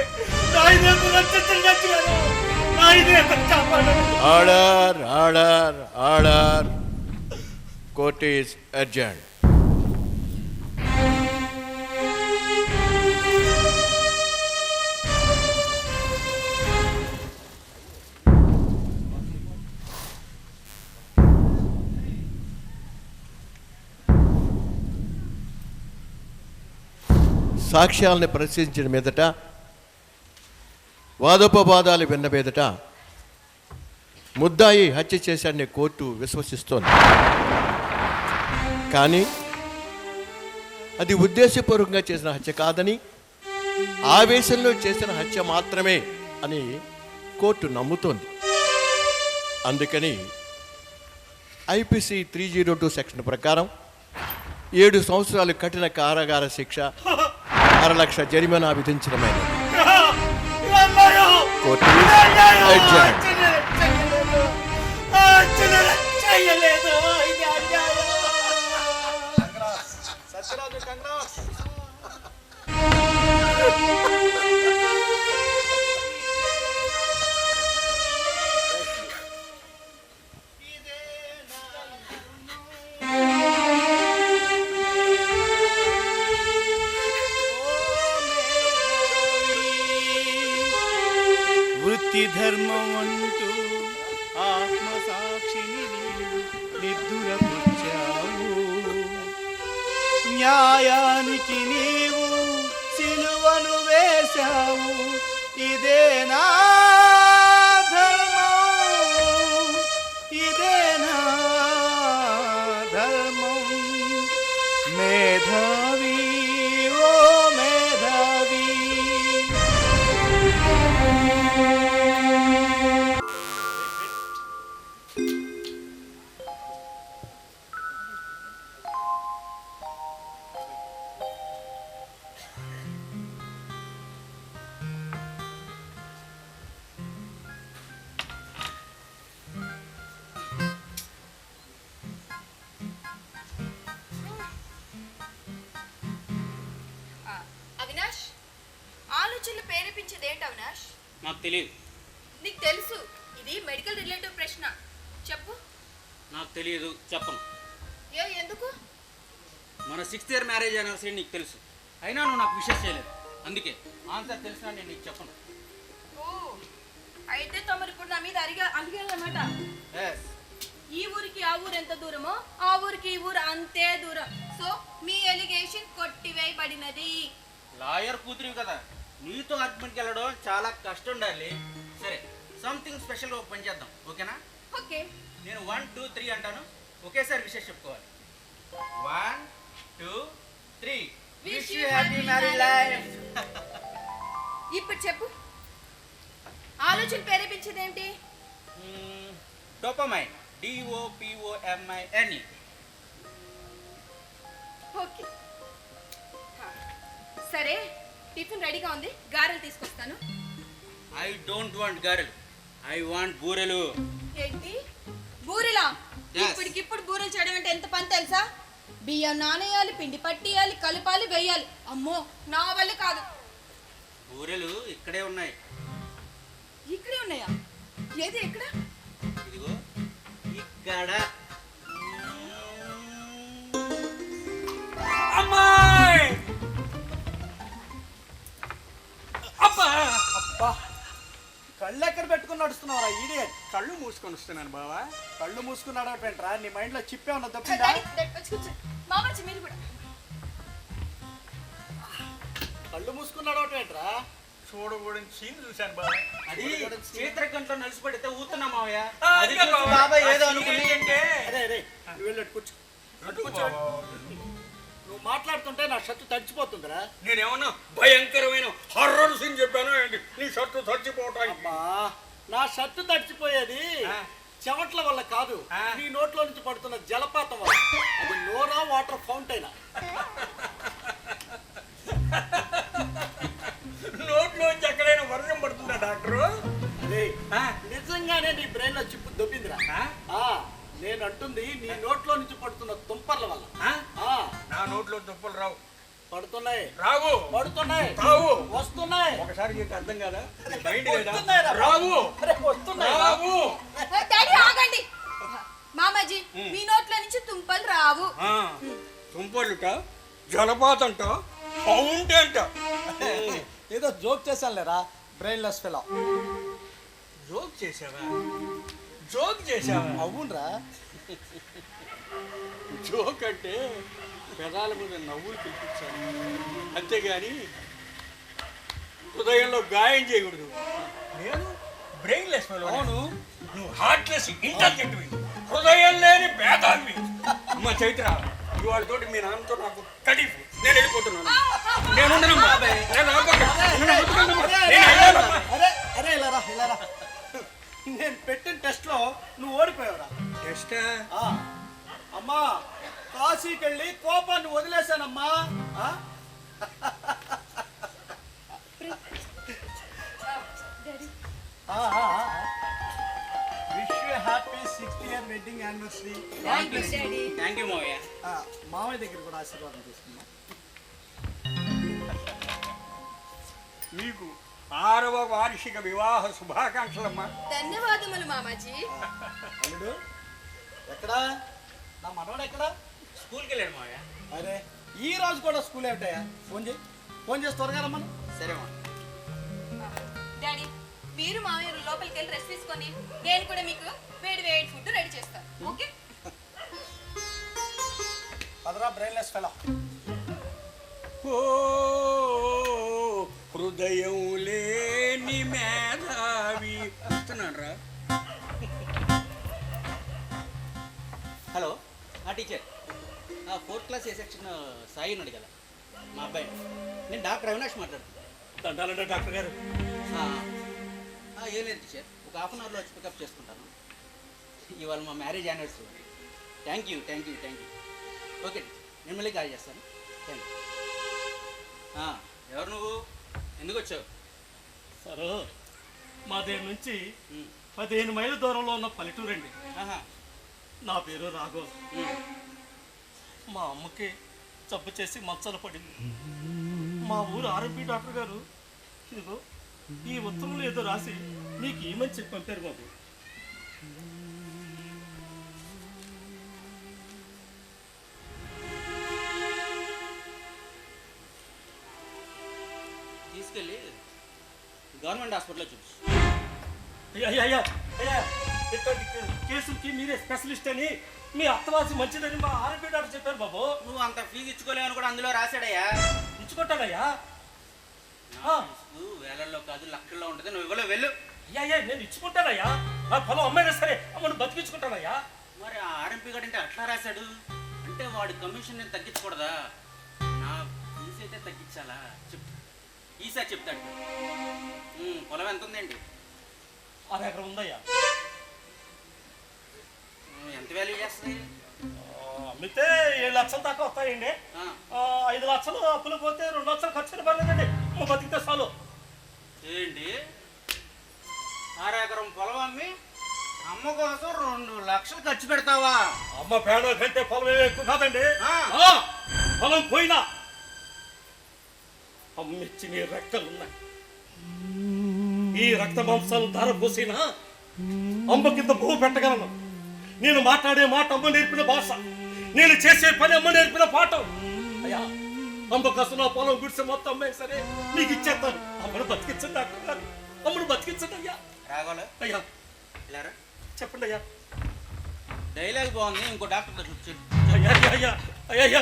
న్యాయ దేవత రక్షించండి జడ్జి గారు, న్యాయ దేవత కాపాడండి. Order, order, order. Court is adjourned. సాక్ష్యాలను పరిశీలించిన మీదట, వాదోపవాదాలు విన్న మీదట ముద్దాయి హత్య చేశాడని కోర్టు విశ్వసిస్తోంది. కానీ అది ఉద్దేశపూర్వకంగా చేసిన హత్య కాదని, ఆవేశంలో చేసిన హత్య మాత్రమే అని కోర్టు నమ్ముతోంది. అందుకని ఐపీసీ 302 సెక్షన్ ప్రకారం 7 సంవత్సరాలు కఠిన కారాగార శిక్ష, 6 లక్షల జరిమానా విధించడమైనది. Court adjourn. సత్యరాజు, కంగ్రాట్స్. వృత్తి ధర్మం అంటూ ఆత్మసాక్షిని నిద్దురపుచ్చావు, న్యాయానికి నీవు సిలువను వేశావు. ఇదేనా ధర్మం, ఇదేనా ధర్మం? మేధావి, ఓ మేధావి. అవినాష్, ఆలోచనలు ప్రేరేపించేది ఏంటి అవినాష్? నాకు తెలియదు. నీకు తెలుసు, ఇది మెడికల్ రిలేటివ్ ప్రశ్న. చెప్పు. నాకు తెలియదు, చెప్పను. ఎందుకు? మన 6th ఇయర్ మ్యారేజ్ యానివర్సరీ నీకు తెలుసు, అయినా నువ్వు నాకు విషెస్ చేయలేదు. అందుకే ఆన్సర్ తెలిసినా నేను నీకు చెప్పను. ఓ, అయితే తమరు ఇప్పుడు నా మీద అడిగారన్నమాట. ఈ ఊరికి ఆ ఊరు ఎంత దూరమో ఆ ఊరికి ఈ ఊరు అంతే దూరం. సో మీ ఎలిగేషన్ కొట్టివేయబడినది. లాయర్ కూతురివి కదా, నీతో ఆర్గ్యుమెంట్కి వెళ్ళడం చాలా కష్టం డాలి. సరే, సంథింగ్ స్పెషల్గా ఒక పని చేద్దాం, ఓకేనా? ఓకే. నేను 1 2 3 అంటాను, ఒకేసారి విషెస్ చెప్పుకోవాలి. 1 2 3. Wish Wish you you happy happy married married life. ఇప్పుడు చెప్పు, ఆలోచన ప్రేరేపించేది ఏంటి? Dopamine, DOPOMINE. ఓకే. హా. సరే, టిఫిన్ రెడీగా ఉంది, గారెలు తీసుకొస్తాను. ఐ డోంట్ వాంట్ గారెలు, ఐ వాంట్ బూరెలు. ఏంటి బూరెలా? Yes. ఇప్పటికిప్పుడు బూరెలు చేయడం అంటే ఎంత పని తెలుసా? బియ్యం నానేయాలి, పిండి పట్టియాలి, కలపాలి, వేయాలి. అమ్మో, నా వల్ల కాదు. బూరెలు ఇక్కడే ఉన్నాయి. ఇక్కడే ఉన్నాయా? ఏది ఎక్కడ? ఇదిగో ఇక్కడ. అమ్మాయి అబ్బా అబ్బా, కళ్ళు ఎక్కడ పెట్టుకుని నడుస్తున్నావురా ఈడియట్? కళ్ళు మూసుకొని వస్తున్నాను బావా. కళ్ళు మూసుకున్నాడు ఏంట్రా? నీ మైండ్లో చిప్పే ఉన్న తప్పిందా? డాడీ, డాడీ, వచ్చి కూర్చో. మామాజీ మీరు కూడా. కళ్ళు మూసుకున్నాడు ఏంట్రా? చూడకూడని సీన్ చూశాను బావా. అది చీత్రకంట్లో నలిసిపడితే ఊతున్నా మావయ్య. ఆ, అది అదిగే చూసి బావా. బాబాయ్ ఏదో ఆ అనుకుని సీన్ ఏంటంటే, అరే అరే, నువ్వు వెళ్ళి కూర్చో. కూర్చో. నువ్వు మాట్లాడుతుంటే నా షర్టు తడిచిపోతుందిరా. నేనేమన్నా భయంకరమైన హర్రర్ సీన్ చెప్పాను ఏంటి? నీ షర్టు తడిచిపోవటానికి. అబ్బా, నా షర్టు తడిచిపోయేది ఆ. చెమట్ల వల్ల కాదు, ఆ. నీ నోట్లో నుంచి పడుతున్న జలపాతం వల్ల. అది నోరా వాటర్ ఫౌంటైనా? నోట్లోంచి ఎక్కడైనా వర్షం పడుతుందా డాక్టరు? అరే, ఆ? నిజంగానే నీ బ్రెయిన్ లో చిప్పు దొబ్బిందిరా. ఆ? ఆ, నేను అంటుంది నీ నోట్లో నుంచి పడుతున్న తుంపర్ల వల్ల. ఆ? ఆ, నా నోట్లో తుప్పులు రావు. పడుతున్నాయి, రావు. పడుతున్నాయి, రావు. వస్తున్నాయి. ఒకసారి నీకు అర్థం కదా? మైండ్ లేదా? వస్తున్నాయిరా. రావు. అరే, వస్తున్నాయి. రావు. డాడీ ఆగండి. మామాజీ, మీ నోట్ల నుంచి తుంపలు రావు. ఆ, తుంపలుట, జలపాతంట, ఫౌంటైన్ అంట. ఏదో జోక్ చేశాను లేరా, బ్రెయిన్ లెస్ ఫెలో. జోక్ చేసావా? జోక్ చేసావా? అవునరా. జోక్ అంటే పెదాల మీద నవ్వులు పిలిపించాలి, అంతేగాని హృదయంలో గాయం చేయకూడదు. నేను బ్రెయిన్లెస్ ఫెలో. అవును. నువ్వు హార్ట్లెస్ ఇంటెలిజెంట్వి, హృదయం లేని భేదాన్ని. అమ్మ చైత్ర, ఇవాళ తోటి మీ నాన్నతో నాకు కడిపు. నేను వెళ్ళిపోతున్నాను. నేను ఉండనమ్మా. నేను ఆపొద్దు. నేను వదులుకోనమ్మా. నేను వెళ్ళాలమ్మా. అరే అరే, ఇలారా ఇలారా. నేను పెట్టిన టెస్ట్ లో నువ్వు ఓడిపోయావురా. టెస్టా? ఆ, అమ్మా, కాశీకి వెళ్ళి కోపాన్ని వదిలేశానమ్మా. Daddy, wish you happy 6th year wedding anniversary. Thank you daddy. Thank you మావయ్య. మామయ్య దగ్గర కూడా ఆశీర్వాదం తీసుకున్నా. మీకు 6వ వార్షిక వివాహ శుభాకాంక్షలమ్మా. ధన్యవాదములు మామాజీ. అల్లుడు ఎక్కడా? నా మనవాడు ఎక్కడా? స్కూల్కి వెళ్ళాడు మావయ్య. అరే, ఈ రోజు కూడా స్కూల్ ఏమిటాయా? ఫోన్ చేసి త్వరగా రమ్మను. సరే మా. డాడీ, మీరు మామయ్య లోపలికి వెళ్ళి రెస్ట్ తీసుకొని నేను కూడా మీకు వేడి వేడి ఫుడ్ రెడీ చేస్తాను. ఓకే? పదరా బ్రెయిన్ లెస్ ఫెలో. ఓ హృదయం లేని మేధావి. వస్తున్నాను రా. Hello, teacher. 4th క్లాస్ ఏ సెక్షన్ సాయి ఉన్నాడు కదా, మా అబ్బాయి. నేను డాక్టర్ అవినాష్ మాట్లాడుతున్నాను. దండాలంటే డాక్టర్ గారు. ఏం లేదు టీచర్, ఒక హాఫ్ అన్ అవర్లో వచ్చి పికప్ చేసుకుంటాను. ఇవాళ మా marriage anniversary. Thank you. Okay teacher, నేను మళ్ళీ కాల్ చేస్తాను. Thank you. ఎవరు నువ్వు? ఎందుకు వచ్చావు? సరే, మా దగ్గర నుంచి ఉమ్, 15 మైళ్ళ దూరంలో ఉన్న పల్లెటూరు అండి. ఆహా, నా పేరు రాఘవ్. ఉమ్. మా అమ్మకి జబ్బు చేసి మచ్చలు పడింది. మా ఊరు ఆర్ఎంపీ డాక్టర్ గారు ఇదిగో ఈ ఉత్తరంలో ఏదో రాసి మీకు ఏమని చెప్పి పంపారు బాబు. తీసుకెళ్ళి గవర్నమెంట్ హాస్పిటల్లో చూపించు. అయ్యా ఇట్లాంటి కేసులకి మీరే స్పెషలిస్ట్ అని, మీ అత్తవాసి మంచిదని మా ఆర్ఎంపీ డాక్టర్ చెప్పారు బాబు. నువ్వు అంత ఫీజు ఇచ్చుకోలేవని కూడా అందులో రాశాడయ్యా. ఇచ్చుకుంటానయ్యా. ఫీజు వేలల్లో కాదు లక్షల్లో ఉంటుంది, నువ్వు ఇవ్వలేవు, వెళ్ళు. అయ్యా నేను ఇచ్చుకుంటానయ్యా. నా పొలం అమ్మైనా సరే అమ్మను బతికించుకుంటానయ్యా. మరి ఆ ఆర్ఎంపీ గారు అంటే అట్లా రాశాడు అంటే వాడి కమిషన్ నేను తగ్గించకూడదా? నా ఫీజు అయితే తగ్గించాలా? చెప్పు, ఈసారి చెప్తాడు. పొలం ఎంత ఉందండి? 6 ఎకరం ఉందయ్యా. ఎంత వాల్యూ చేస్తుంది? అమ్మితే 7 లక్షల దాకా వస్తాయండి. ఆ. 5 లక్షలు అప్పులు పోతే 2 లక్షలు ఖర్చు పర్లేదండి. బతికితే చాలు. ఏంటి 6 ఎకరం పొలం అమ్మి అమ్మ కోసం 2 లక్షలు ఖర్చు పెడతావా? అమ్మ పేడ కంటే పొలం ఏమీ ఎక్కువ కాదండి. ఆ. పొలం పోయినా అమ్మిచ్చి నీ రెక్కలున్నాయి. ఈ రక్త మాంసాలు ధార పోసినా అమ్మ కింద భూమి పెట్టగలను. నేను మాట్లాడే మాట అమ్మ నేర్పిన భాష, నేను చేసే పని అమ్మ నేర్పిన పాఠం. అయ్యా అమ్మ కోసం నా పొలం గుడిసె మొత్తం అమ్మే సరే మీకు ఇచ్చేస్తాను. అమ్మను బతికించండి డాక్టర్ గారు, అమ్మను బతికించండి అయ్యా. రాగోలే అయ్యా ఇలారా, చెప్పండి అయ్యా. డైలాగ్ బాగుంది, ఇంకో డాక్టర్ దగ్గర చూపించు. అయ్యా అయ్యా అయ్యా అయ్యా అయ్యా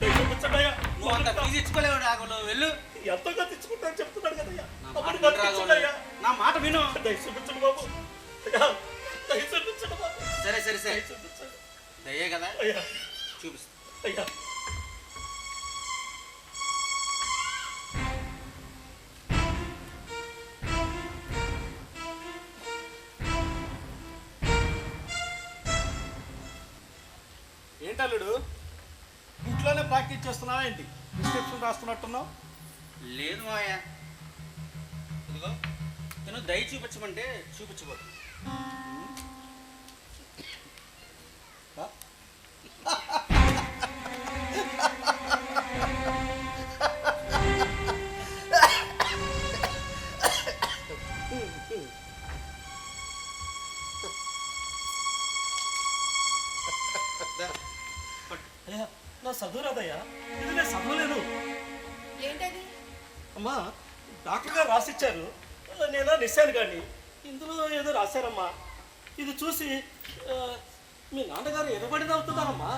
అయ్యా చూపించండి అయ్యా. నువ్వు అంత ఫీజు ఇచ్చుకోలేవు రాగోలు, వెళ్ళు. ఎంతగా తెచ్చుకుంటాను చెప్తున్నాడు కదా అయ్యా. నా అమ్మను మాట విను బతికించండి రాఘవులు. అయ్యా. నా మాట విను. దయ చూపించండి బాబు. అయ్యా దయ చూపించండి బాబు. సరే సరే సరే, దయ చూపించండి దయ్యే కదా, అయ్యా. చూపిస్తా. అయ్యా ఏంటల్లుడు ఇంట్లోనే ప్రాక్టీస్ చేస్తున్నావా ఏంటి? ప్రిస్క్రిప్షన్ రాస్తున్నట్టున్నావు. లేదు మావయ్య, ఇదిగో నేను దయ చూపించమంటే చూపించబోదు. అయ్యా నా చదువు రాదయ్యా, ఇది నేను చదవలేను. ఏంటది? అమ్మా డాక్టర్ గారు రాసిచ్చారు, నేను నిశాను కానీ ఇందులో ఏదో రాశారమ్మా. ఇది చూసి మీ నాన్నగారు ఎగబడిన అవుతున్నారమ్మా.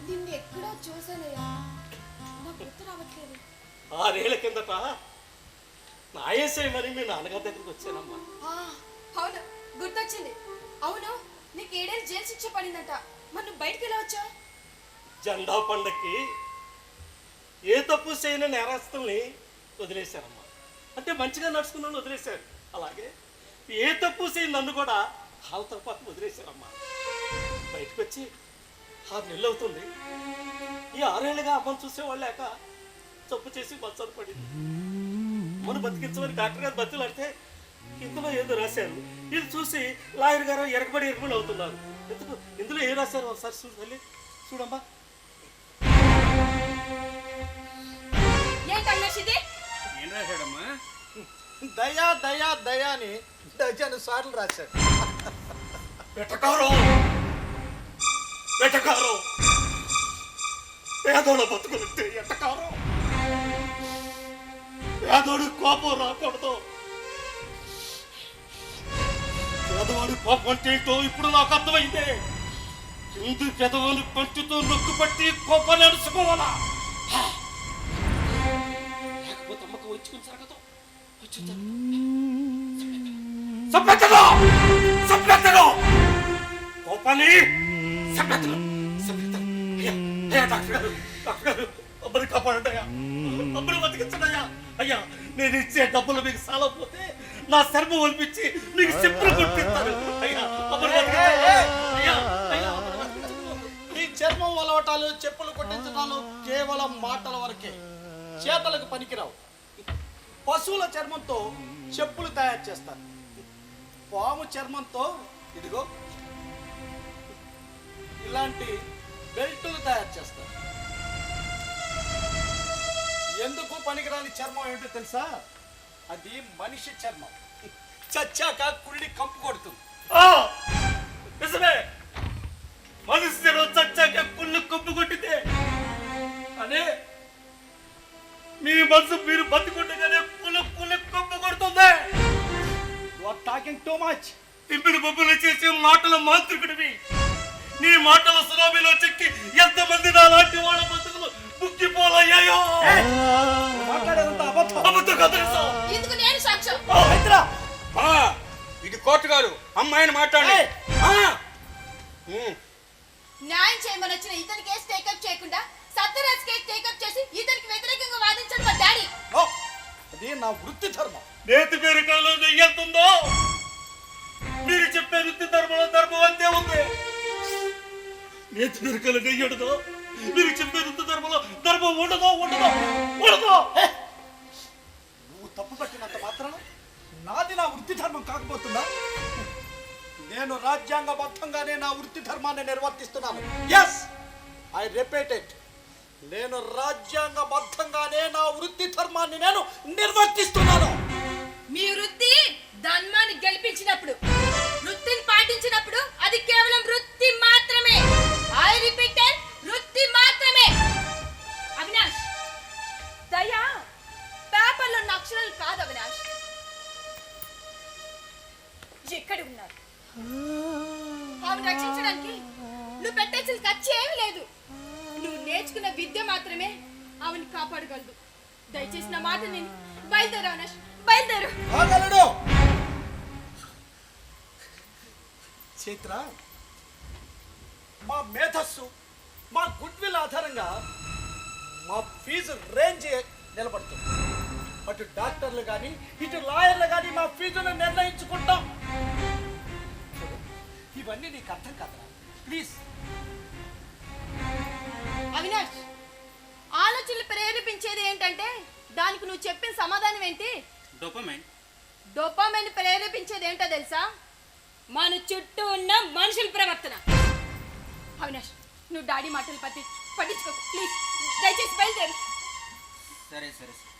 నిన్ను ఎక్కడో చూసానయ్యా, నాకు గుర్తు రావట్లేదు. 6 ఏళ్ల కిందట నా ఏసై మరి మీ నాన్నగారి దగ్గరికి వచ్చానమ్మా. అవును, గుర్తొచ్చింది. అవును, నీకు 7 ఏళ్ళు జైలు శిక్ష పడిందట. మరి నువ్వు బయటికి ఎలా వచ్చావు? జెండా పండక్కి ఏ తప్పు చేయని నేరస్తుల్ని వదిలేశారమ్మా. అంటే మంచిగా నడుచుకున్న వదిలేశారు. అలాగే ఏ తప్పు చేయని నన్ను కూడా వాళ్ళతో పాటు వదిలేశారమ్మా. బయటకు వచ్చి 6 నెలలు అవుతుంది. ఈ 6 ఏళ్ళుగా అమ్మని చూసేవాళ్ళు లేక తప్పు చేసి బచ్చలు పడింది. మనం బతికించమని డాక్టర్ గారు బతులాడితే ఇందులో ఏదో రాశారు. ఇది చూసి లాయర్ గారు ఎరగబడి అవుతున్నారు. ఎందుకు ఇందులో ఏం రాశారు ఒకసారి చూడు తల్లి, చూడమ్మా. ఏంటన్నది? ఏం రాశాడమ్మా? దయా దయా దయా అని డజను సార్లు రాశాడు. వెటకారం వెటకారం, పేదోళ్ళ బతుకులుంటే ఎటకారం. పేదోడు కోపం రాకూడదు. పేదవాడు కోపం అంటే ఏంటో ఇప్పుడు నాకు అర్థమైందే. ఇందు పెదవుని పంచుతో నొక్కు పట్టి కోపాన్ని అడుచుకోవాలా? లేకపోతే అమ్మకం వచ్చుకుని జరగదు. కోపాన్ని అమ్మని కాపాడండి అయ్యా, అమ్మని బతికించడయ్యా. అయ్యా నేను ఇచ్చే డబ్బులు మీకు సాలకపోతే నా శర్మ ఒలిపించి మీకు చెప్పులు కుట్టిస్తాను. అయ్యా అమ్మని బతికించండి. అయ్యా అయ్యా ఈ చర్మం అలవటాలు, చెప్పులు కొట్టించడాలు కేవలం మాటల వరకే, చేతలకు పనికిరావు. పశువుల చర్మంతో చెప్పులు తయారు చేస్తారు. పాము చర్మంతో ఇదిగో ఇలాంటి బెల్టులు తయారు చేస్తారు. ఎందుకు పనికిరాని చర్మం ఏంటో తెలుసా? అది మనిషి చర్మం. చచ్చాక కుళ్ళి కంపు కొడుతుంది. నిజమే, మనిషి చచ్చాక కుళ్ళు కంపు కొట్టితే అదే మీ మనసు మీరు బతుకుండగానే పులు పులు కంపు కొడుతుంది. You are talking too much. తింపిడి బొబ్బులు చేసే మాటల మాంత్రికుడివి. నీ మాటల సునామీలో చెక్కి ఎంతమంది నా లాంటి వాళ్ళ బతుకులు ముక్కిపోలయ్యాయో. మాట్లాడేదంతా అబద్ధం. అబద్ధం కాదు నిజం. ఇందుకు నేను సాక్ష్యం. హైదరా ఇది కోర్టు కాదు, అమ్మాయిని మాట్లాడి. న్యాయం చేయమని వచ్చిన ఇతని కేసు టేకప్ చేయకుండా సత్యరాజ్ కేసు టేకప్ చేసి ఇతనికి వ్యతిరేకంగా వాదించాడు మా డాడీ. అది నా వృత్తి ధర్మం. నేతి పేరుకాలో వెళ్తుందో మీరు చెప్పే వృత్తి ధర్మంలో ధర్మం అంతే ఉంది. నేతి నరకలు నెయ్యడదో మీరు చెప్పే ఋతు ధర్మంలో ధర్మం ఉండదో ఉండదో ఉండదో నువ్వు తప్పు పట్టినంత మాత్రాన నాది నా వృత్తి ధర్మం కాకపోతుందా? నేను రాజ్యాంగబద్ధంగానే నా వృత్తి ధర్మాన్ని నిర్వర్తిస్తున్నాను. Yes, I repeat it. నేను రాజ్యాంగబద్ధంగానే నా వృత్తి ధర్మాన్ని నేను నిర్వర్తిస్తున్నాను. మీ వృత్తి ధర్మాన్ని గెలిపించినప్పుడు, వృత్తిని పాటించినప్పుడు అది కేవలం వృత్తి మాత్రమే. ఐ రిపీటెడ్, వృత్తి మాత్రమే. అవినాష్, దయా పేపర్లో ఉన్న అక్షరాలు కాదు అవినాష్. ఎక్కడ ఉన్నారు? ఆమెను రక్షించడానికి నువ్వు పెట్టాల్సిన ఖర్చు ఏమీ లేదు. నువ్వు నేర్చుకున్న విద్య మాత్రమే ఆమెను కాపాడగలదు. దయచేసి నా మాట నేను బయలుదేరు అవినాష్, బయలుదేరు. ఆగలడు చైత్ర, మా మేధస్సు, మా గుడ్ విల్ ఆధారంగా మా ఫీజు రేంజ్ నిలబడుతుంది. అటు డాక్టర్లు కానీ ఇటు లాయర్లు కానీ మా ఫీజును నిర్ణయించుకుంటాం. చూడు, ఇవన్నీ నీకు అర్థం కాదురా, ప్లీజ్. అవినాష్, ఆలోచనలు ప్రేరేపించేది ఏంటంటే దానికి నువ్వు చెప్పిన సమాధానం ఏంటి? డోపమైన్. డోపామైన్ ప్రేరేపించేది ఏంటో తెలుసా? మన చుట్టూ ఉన్న మనుషుల ప్రవర్తన. అవినాష్, నువ్వు డాడీ మాటలు పట్టించుకోకు ప్లీజ్. దయచేసి బయలుదేరు. సరే సరే సరే.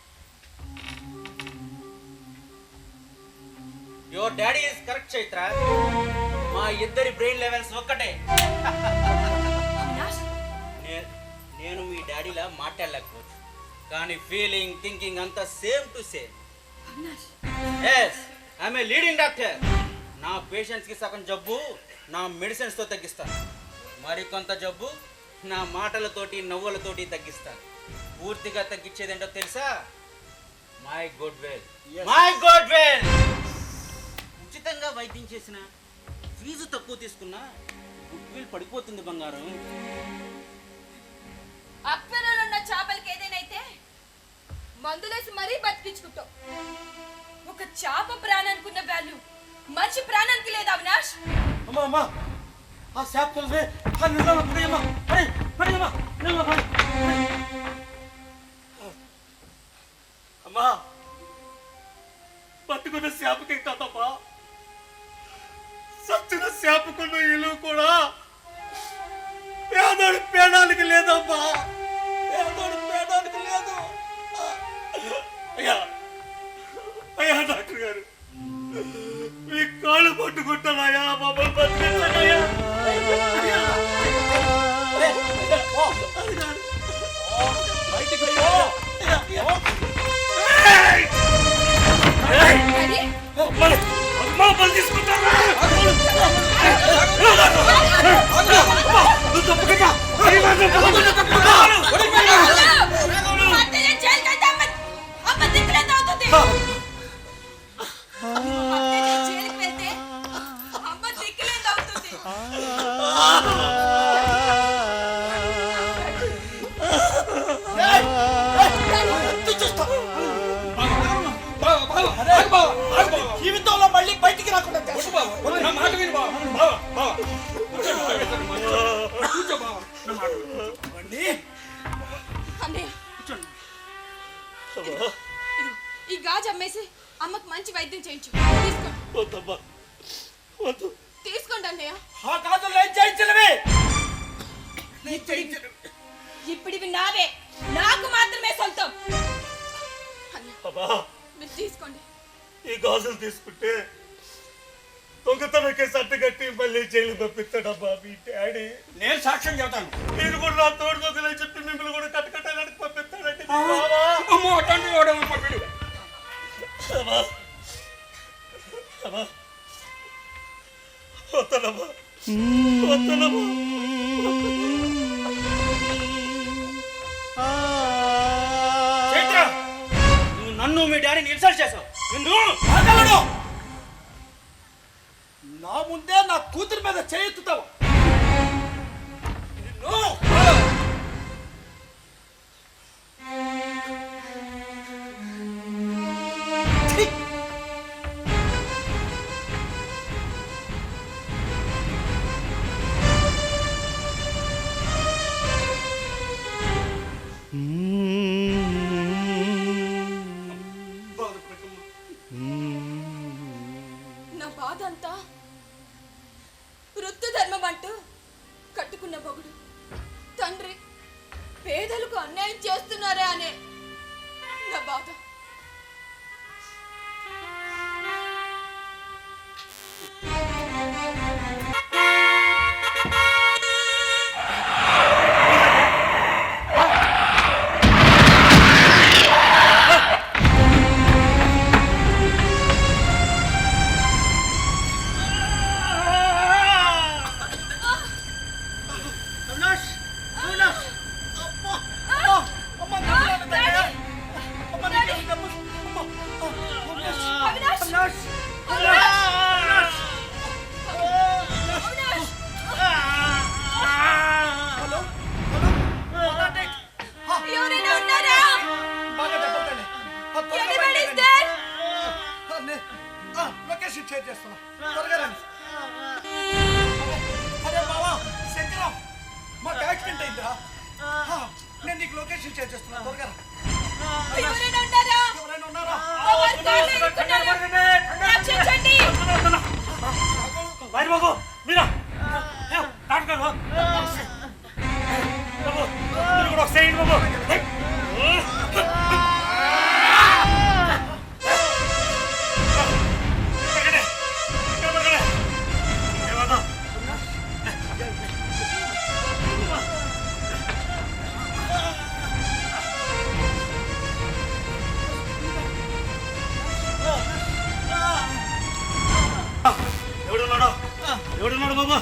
Your daddy is correct Chaitra. మా ఇద్దరి బ్రెయిన్ లెవెల్స్ ఒక్కటే. అవినాష్, నేను మీ డాడీలా మాట్లాడలేకపోవచ్చు, కానీ ఫీలింగ్ థింకింగ్ అంతా same to same. Avinash, yes, I'm a leading doctor. నా పేషెంట్స్కి సగం జబ్బు నా మెడిసిన్స్తో తగ్గిస్తాను, మరికొంత జబ్బు నా మాటలతోటి నవ్వులతోటి తగ్గిస్తాను. పూర్తిగా తగ్గించేది ఏంటో తెలుసా? My good will. My good will. ఉచితంగా వైద్యం చేసిన, ఫీజు తక్కువ తీసుకున్నా గుడ్ విల్ పడిపోతుంది బంగారం. అక్వేరియంలో ఉన్న చేపలకి ఏదైనా మందులేసి మరీ బతికించుకుంటావు. ఒక చేప ప్రాణానికి ఉన్న వాల్యూ మనిషి ప్రాణానికి లేదు అవినాష్. అమ్మా అమ్మా, ఆ చేపలు ఆ నీళ్ళలో పడేయమ్మా, పడేయమ్మా, నీళ్ళలో పడే. అమ్మా, పట్టుకున్న చేపకి కాదమ్మా, సచ్చిన చేపకున్న ఇల్లు కూడా పేదోడి పేడానికి లేదమ్మా, పేదోడి పేడానికి లేదు. అయ్యా అయ్యా డాక్టర్ గారు, మీ కాళ్ళు పట్టుకుంటానయ్యా, మమ్మల్ని బతికించనయ్యా. బయటికి పో. డాడీ, అమ్మా పని తీసుకుంటారా? నువ్వు అత్తయ్య జైలుకి వెళ్తే అమ్మ దిక్కులేదు అవుతుంది. అత్తయ్య జైలుకి వెళ్తే అమ్మ దిక్కులేదు అవుతుంది. జీవితంలో మళ్ళీ బయటికి రాకుండా నా మాట విను బావ. బావ, బావ. కూర్చో బావ, నా మాట విను. అన్నయ్య, ఇదిగో, ఈ గాజు అమ్మేసి అమ్మకు మంచి వైద్యం చేయించు. తీసుకోండి, వద్దమ్మా, వద్దు. తీసుకోండి అన్నయ్య. ఆ కాదులు ఏం చేయించినవి? ఇప్పుడు ఇవి నావే, నాకు మాత్రమే సొంతం. అన్నయ్య, అమ్మా, మీరు తీసుకోండి. ఈ గాజులు తీసుకుంటే దొంగతనకే సట్టు కట్టి మళ్ళీ జైలు పంపిస్తాడమ్మా మీ డాడీ. నేను సాక్ష్యం చెబుతాను. మీరు కూడా నా తోడు దొంగలని చెప్పి మిమ్మల్ని కూడా కట్టకట్టడానికి పంపిస్తాడంటే అమ్మో, అట్లాంటి వాడు పంపిడు. అమ్మా అమ్మా, వద్దనమ్మా, వద్దనమ్మా. చైత్ర, నువ్వు నన్ను మీ డాడీని ఇన్సల్ట్ చేసావు. ఆగలడు. నా ముందే నా కూతురి మీద చేయెత్తుతావు. నాకు అన్యాయం చేస్తున్నారే అనే నా బాధ. అవినాష్ అవినాష్ అమ్మా అమ్మా అమ్మా డాడీ! అమ్మా నీకు దెబ్బ అమ్మా అవినాష్ అవినాష్! అవినాష్ అవినాష్! హలో హలో అలాంటి ఎవరైనా ఉన్నారా? బాగా దెబ్బతండి Anybody is there? Location share చేస్తున్నా త్వరగా రండి అరే బావా శంకరం మాకు యాక్సిడెంట్ అయిందా నేను నీకు లొకేషన్ షేర్ చేస్తున్నా త్వరగా రా. ఎవరైనా ఉన్నారా? ఎవరైనా ఉన్నారా మా వారు కాళ్ళు ఇరుక్కున్నారు. రక్షించండి. బయట బాబు మీరా డాక్టర్ గారు బాబు మీరు కూడా ఒకసారి బాబు ఎవడున్నాడు ఎవడున్నాడు బాబు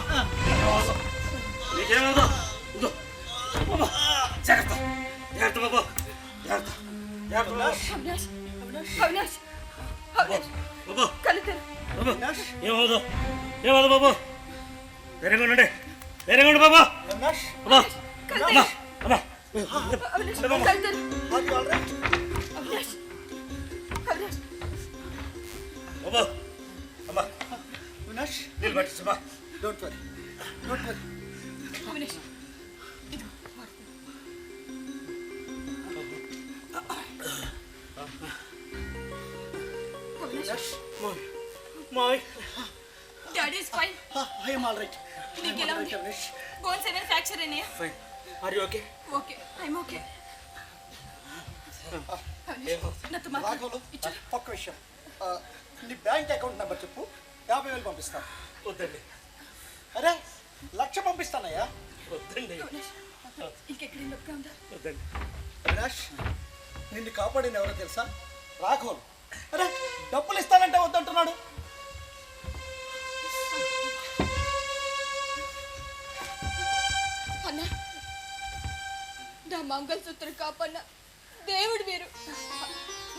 నీకేమవుతా బాబా జాగ్రత్త జాగ్రత్త బాబు జాగ్రత్త జాగ్రత్త అవినాష్! అవినాష్! అవినాష్! బాబు కళ్ళు తెరు. బాబు ఏమవుదు ఏమవుదు బాబు ధైర్యంగా ఉండండి ధైర్యంగా ఉండు బాబు అవినాష్ అమ్మా అమ్మా అమ్మా అవినాష్! కళ్ళు తెరు. Are you all right Avinash! Avinash! బాబు అమ్మా అవినాష్ నీళ్ళు పట్టించమ్మా don't worry don't worry Avinash! Avinash my daddy is fine. I am all right నీకు ఎలా ఉంది? అవినాష్ బోన్స్ ఏమైనా ఫ్రాక్చర్ అయినాయా? Fine are you okay? Okay I'm okay. Avinash నాతో మాట్లాడు. రాఘవులు ఇచ్చారు. ఒక్క విషయం నీ బ్యాంక్ అకౌంట్ నెంబర్ చెప్పు 50,000 పంపిస్తాను వద్దండి అరే 1,00,000 పంపిస్తానయ్యా వద్దండి అవినాష్ ఇంకెక్కడ నొప్పిగా ఉందా? వద్దండి అవినాష్ నిన్ను కాపాడింది ఎవరో తెలుసా రాఘవులు అరే డబ్బులు ఇస్తానంటే వద్దంటున్నాడు అన్నా నా మంగళసూత్రం కాపన్న దేవుడు మీరు.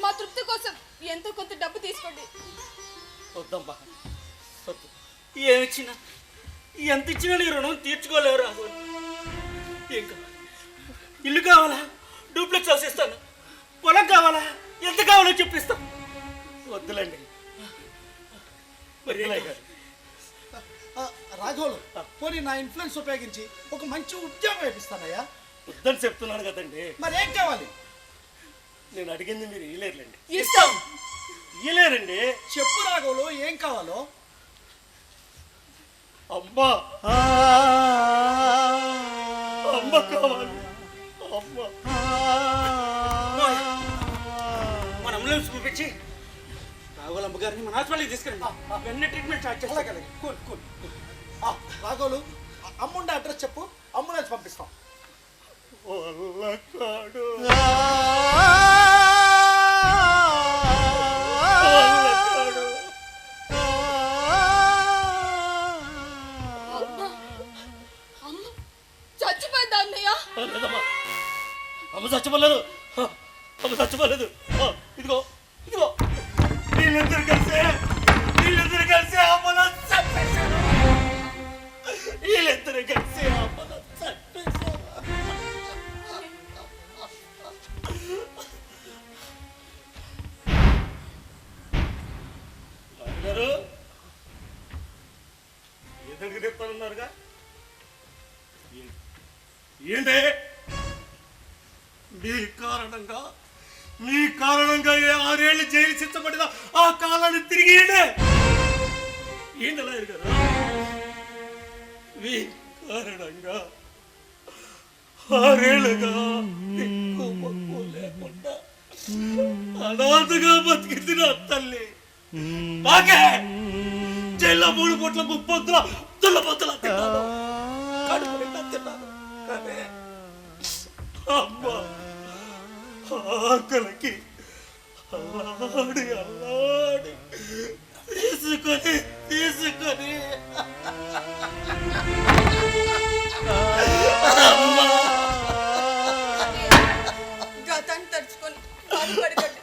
మా తృప్తి కోసం ఎంతో కొంత డబ్బు తీసుకోండి. వద్దమ్మా వద్దు ఏమిచ్చినా ఎంత ఇచ్చినా నీ రుణం తీర్చుకోలేవు రాఘవ. ఏం కావాలి? ఇల్లు కావాలా? డూప్లెక్స్ హౌస్ ఇస్తాను. పొలం కావాలా? ఎంత కావాలో చెప్పిస్తాను. వద్దులేండి మరి ఏం కావాలి? రాఘవులు పోనీ నా ఇన్ఫ్లుయెన్స్ ఉపయోగించి ఒక మంచి ఉద్యోగం వేపిస్తానయ్యా వద్దని చెప్తున్నాను కదండి మరి ఏం కావాలి నేను అడిగింది మీరు ఇయ్యలేరులేండి ఇస్తాం. ఇయ్యలేరండి చెప్పు రాఘవులు ఏం కావాలో అమ్మా అమ్మ కావాలి అమ్మ మన అంబులెన్స్ పంపించి రాఘులమ్మ గారిని మన హాస్పిటల్కి తీసుకెళ్ళండి. వెంటనే ట్రీట్మెంట్ స్టార్ట్ చేస్తాం. అలాగే అలాగే కూల్ కూల్ రాఘవులు అమ్ముండే అడ్రస్ చెప్పు అంబులెన్స్ పంపిస్తాం వల్లకాడు అమ్మ చచ్చిపోయిందా అన్నయ్య? లేదమ్మా అమ్మ చచ్చిపోలేదు అమ్మ చచ్చిపోలేదు ఇదిగో ఇదిగో వీళ్ళిద్దరు కలిసి అమ్మను చంపేశారు వీళ్ళిద్దరు కలిసి అమ్మను చంపేశారు గారు ఎదురు తెస్తానన్నారుగా ఏంటి మీ కారణంగా 6 ఏళ్ళు జైలు శిక్షపడిన ఆ కాలాన్ని తిరిగి ఏంటలా కదా మీ కారణంగా 6 ఏళ్ళుగా దిక్కు మొక్కు లేకుండా అనాథగా బతికింది నా తల్లి. నాకే జైల్లో 3 పూట్ల 30 పొద్దుల తిన్నాను, కడుపు నిండా తిన్నాను. కానీ అమ్మ ఆకలికి అల్లాడి అల్లాడి తీసుకొని గతాన్ని తడుచుకొని బాధపడకండి.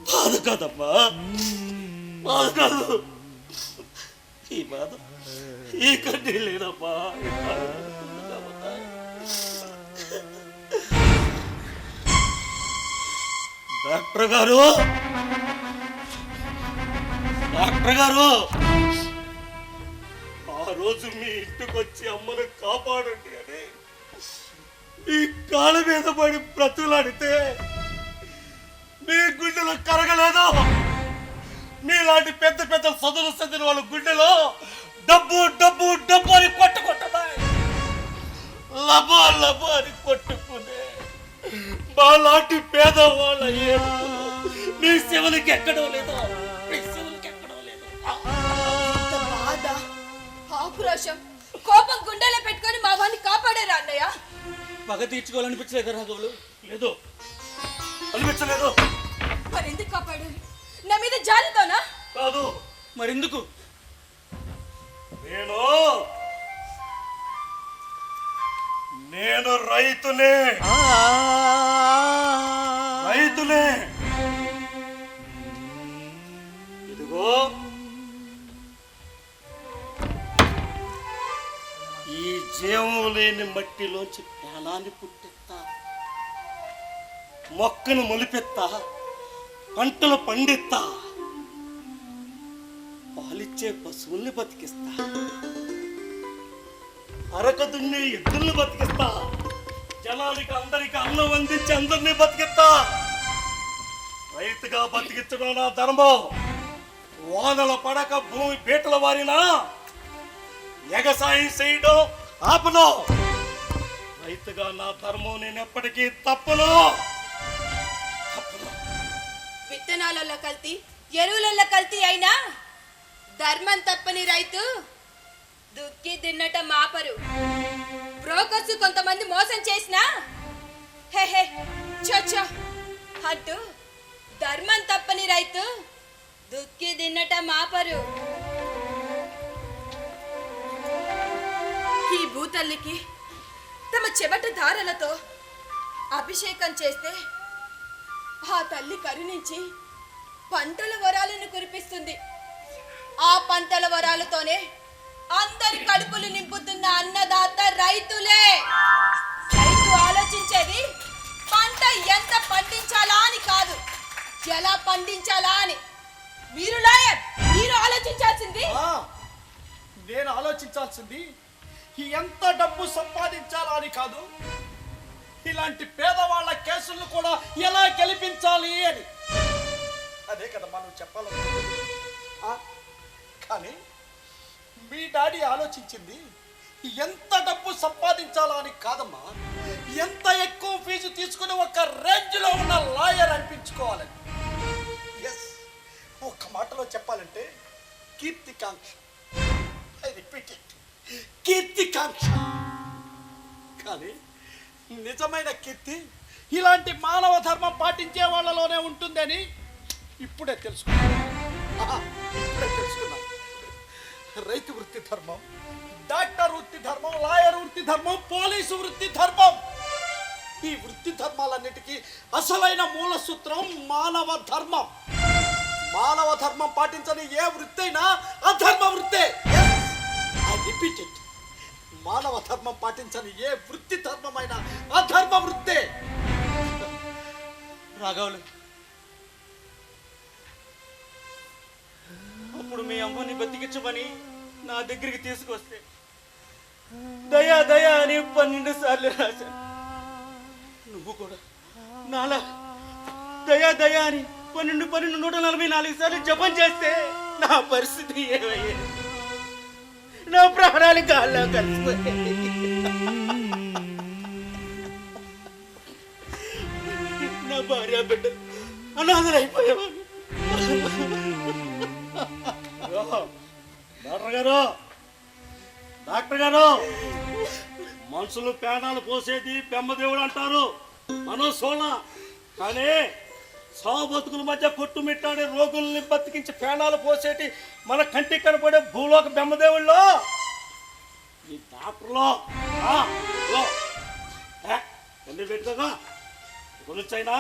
బాధ కాదమ్మా, బాధ కాదు. ఈ బాధ ఈ కన్నీ లేదమ్మా. డాక్టర్ గారు, డాక్టర్ గారు, ఆ రోజు మీ ఇంటికి వచ్చి అమ్మను కాపాడండి అని ఈ కాళ్ళ మీద పడి బ్రతులాడితే మీ గుండెలో కరగలేదు. మీలాంటి పెద్ద పెద్ద చదువులు చదివిన వాళ్ళ గుండెలో డబ్బు డబ్బు డబ్బు అని కొట్టుకుంటున్నాయి. లబో లబో అని కొట్టుకునే మాలాంటి పేదవాళ్ళ ఏడుపులు మీ శివులకి ఎక్కడో లేదో, మీ శివులకి ఎక్కడో లేదు. ఇంత బాధ, ఆక్రోశం, కోపం గుండెలో పెట్టుకొని మా వాడిని కాపాడారా అన్నయ్య? పగ తీర్చుకోవాలనిపించలేదు రాఘవులు? లేదు, అనిపించలేదు. మరి ఎందుకు కాపాడారు? నా మీద జాలితోనా? కాదు. మరెందుకు? నేను రైతునే, రైతునే. ఇదిగో ఈ జీవం లేని మట్టిలోంచి ప్రాణాన్ని పుట్టిస్తా, మొక్కను మొలిపెత్తా, పంటలు పండిస్తా, పాలిచ్చే పశువుల్ని బతికిస్తా, అరక దున్ని ఎద్దుల్ని బతికిస్తా, జనానికి అందరికి అన్నం అందించి అందరినీ బతికిస్తా. రైతుగా బతికించడం నా ధర్మం. వానల పడక భూమి పీటల వారినా ఎగసాయం చేయడం ఆపను. రైతుగా నా ధర్మం నేను ఎప్పటికీ తప్పను. విత్తనాలలో కల్తీ, ఎరువులలో కల్తీ అయినా ధర్మం తప్పని రైతు దుక్కి దిన్నట మాపరు. బ్రోకర్స్ కొంతమంది మోసం చేసినా హే చచ్చా అటు ధర్మం తప్పని రైతు దుక్కి దిన్నట మాపరు. ఈ భూతల్లికి తమ చెమట ధారలతో అభిషేకం చేస్తే ఆ తల్లి కరుణించి పంటల వరాలను కురిపిస్తుంది. ఆ పంటల వరాలతోనే అందరి కడుపులు నింపుతున్న అన్నదాత రైతులే. రైతు ఆలోచించేది పంట ఎంత పండించాలా అని కాదు, ఎలా పండించాలా అని. మీరు లాయర్, మీరు ఆలోచించాల్సింది. నేను ఆలోచించాల్సింది ఎంత డబ్బు సంపాదించాలా అని కాదు, ఇలాంటి పేదవాళ్ళ కేసులను కూడా ఎలా గెలిపించాలి అని. అదే కదా మనం చెప్పాలనుకుంటుంది. కానీ మీ డాడీ ఆలోచించింది ఎంత డబ్బు సంపాదించాలా అని కాదమ్మా, ఎంత ఎక్కువ ఫీజు తీసుకుని ఒక రేంజ్లో ఉన్న లాయర్ అనిపించుకోవాలని. ఎస్, ఒక్క మాటలో చెప్పాలంటే కీర్తికాంక్ష. ఐ రిపీట్ ఇట్, కీర్తికాంక్ష. కానీ నిజమైన కీర్తి ఇలాంటి మానవ ధర్మం పాటించే వాళ్ళలోనే ఉంటుందని ఇప్పుడే తెలుసుకున్నాను. రైతు వృత్తి ధర్మం, డాక్టర్ వృత్తి ధర్మం, లాయర్ వృత్తి ధర్మం, పోలీసు వృత్తి ధర్మం. ఈ వృత్తి ధర్మాలన్నిటికీ అసలైన మూల సూత్రం మానవ ధర్మం. మానవ ధర్మం పాటించని ఏ వృత్తి అయినా అధర్మ వృత్తే. ఐ రిపీట్ ఇట్, మానవ ధర్మం పాటించని ఏ వృత్తి ధర్మమైన అధర్మ వృత్తే. రాఘవులు, అప్పుడు మీ అమ్మని బతికించమని నా దగ్గరికి తీసుకొస్తే దయా దయా అని 12 సార్లు రాశాను. నువ్వు కూడా నాలా దయా దయా అని 144 సార్లు జపం చేస్తే నా పరిస్థితి ఏమయ్యేది? నా ప్రాణాలు గాల్లో కలిసిపోయాయి. నా భార్య బిడ్డలు అనాథలైపోయేవారు. డాక్టర్ గారు మనుషులు ప్రాణాలు పోసేది బెమ్మదేవుడు అంటారు, మనం సోళ. కానీ సావు బతుకుల మధ్య కొట్టుమిట్టాడే రోగుల్ని బతికించి ప్రాణాలు పోసేటి మన కంటికి కనపడే భూలోక బెమ్మదేవుల్లో ఈ డాక్టర్లో పెట్టుకోగా గురించైనా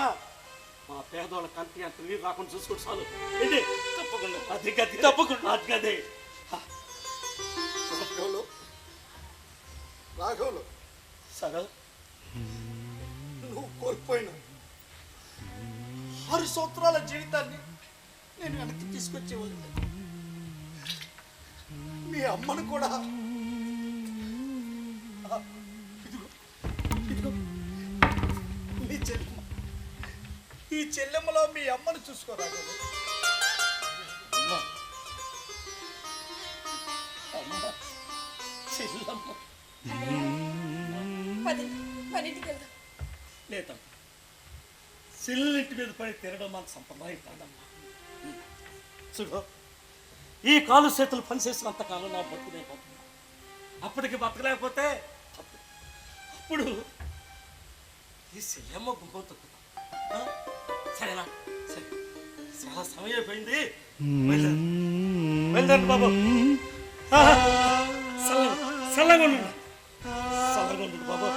మా పేదోళ్ళ కంటి అంత నీరు రాకుండా చూసుకుంటూ చాలు. ఇది తప్పకుండా అది గది తప్పకుండా అది గది. రాఘవులు సరే నువ్వు కోల్పోయిన 6 సంవత్సరాల జీవితాన్ని నేను వెనక్కి తీసుకొచ్చేవాళ్ళు. మీ అమ్మను కూడా ఇదిగో ఇదిగో నీ చెల్లెమ్మ, ఈ చెల్లెమ్మలో మీ అమ్మను చూసుకోరాదు. చెల్లమ్మ పనింటికి వెళ్దాం. లేదమ్మా, చెల్లింటి మీద పడి తిరగడం మన సంప్రదాయం కాదమ్మా. చూడు, ఈ కాలు చేతులు పనిచేసినంత కాలం నా బతుకునేపోతున్నా. అప్పటికి బతకలేకపోతే అప్పుడు ఈ చెల్లెమ్మ గుంపం తొక్కుతాం. సరేనా? సరే, చాలా సమయం అయిపోయింది. వెళ్ళండి బాబు. చల్లగా ఉండు, చల్లగా ఉండు బాబు.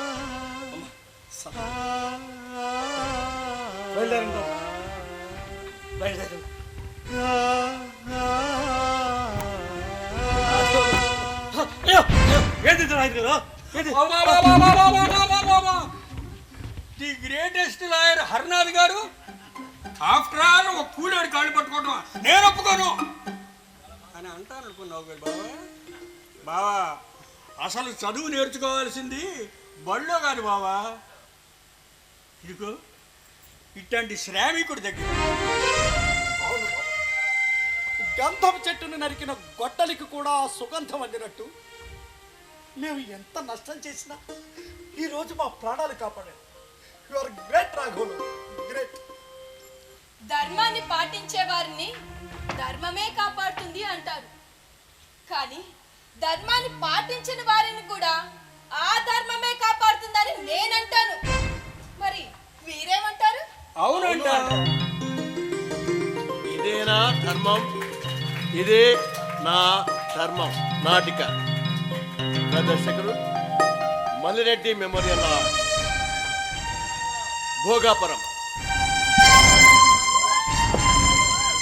బయలుదేరండి బాబు, బయలుదేరండి. ఏది రాజు ది గ్రేటెస్ట్ లాయర్ హర్నాథ్ గారు ఆఫ్టర్ ఆల్ ఒక కూలేడు కాళ్ళు పట్టుకోవటం నేను ఒప్పుకోను అని అంటాను అనుకున్నావు కదా బావా. బావా, అసలు చదువు నేర్చుకోవాల్సింది బళ్ళో కాదు బావా, ఇదిగో ఇట్లాంటి శ్రామికుడి దగ్గర. గంధం చెట్టును నరికిన గొట్టలికి కూడా సుగంధం అందినట్టు మేము ఎంత నష్టం చేసినా ఈరోజు మా ప్రాణాలు కాపాడారు. యు ఆర్ గ్రేట్ రాఘవులు, గ్రేట్. ధర్మాన్ని పాటించే వారిని ధర్మమే కాపాడుతుంది అంటారు, కానీ ధర్మాన్ని పాటించిన వారిని కూడా ఆ ధర్మమే కాపాడుతుందని నేనంటాను. మరి మీరేమంటారు? అవునంటారు. ఇదేనా ధర్మం? ఇదే నా ధర్మం. నాటిక ప్రదర్శకులు మల్లిరెడ్డి మెమోరియల్ భోగాపురం.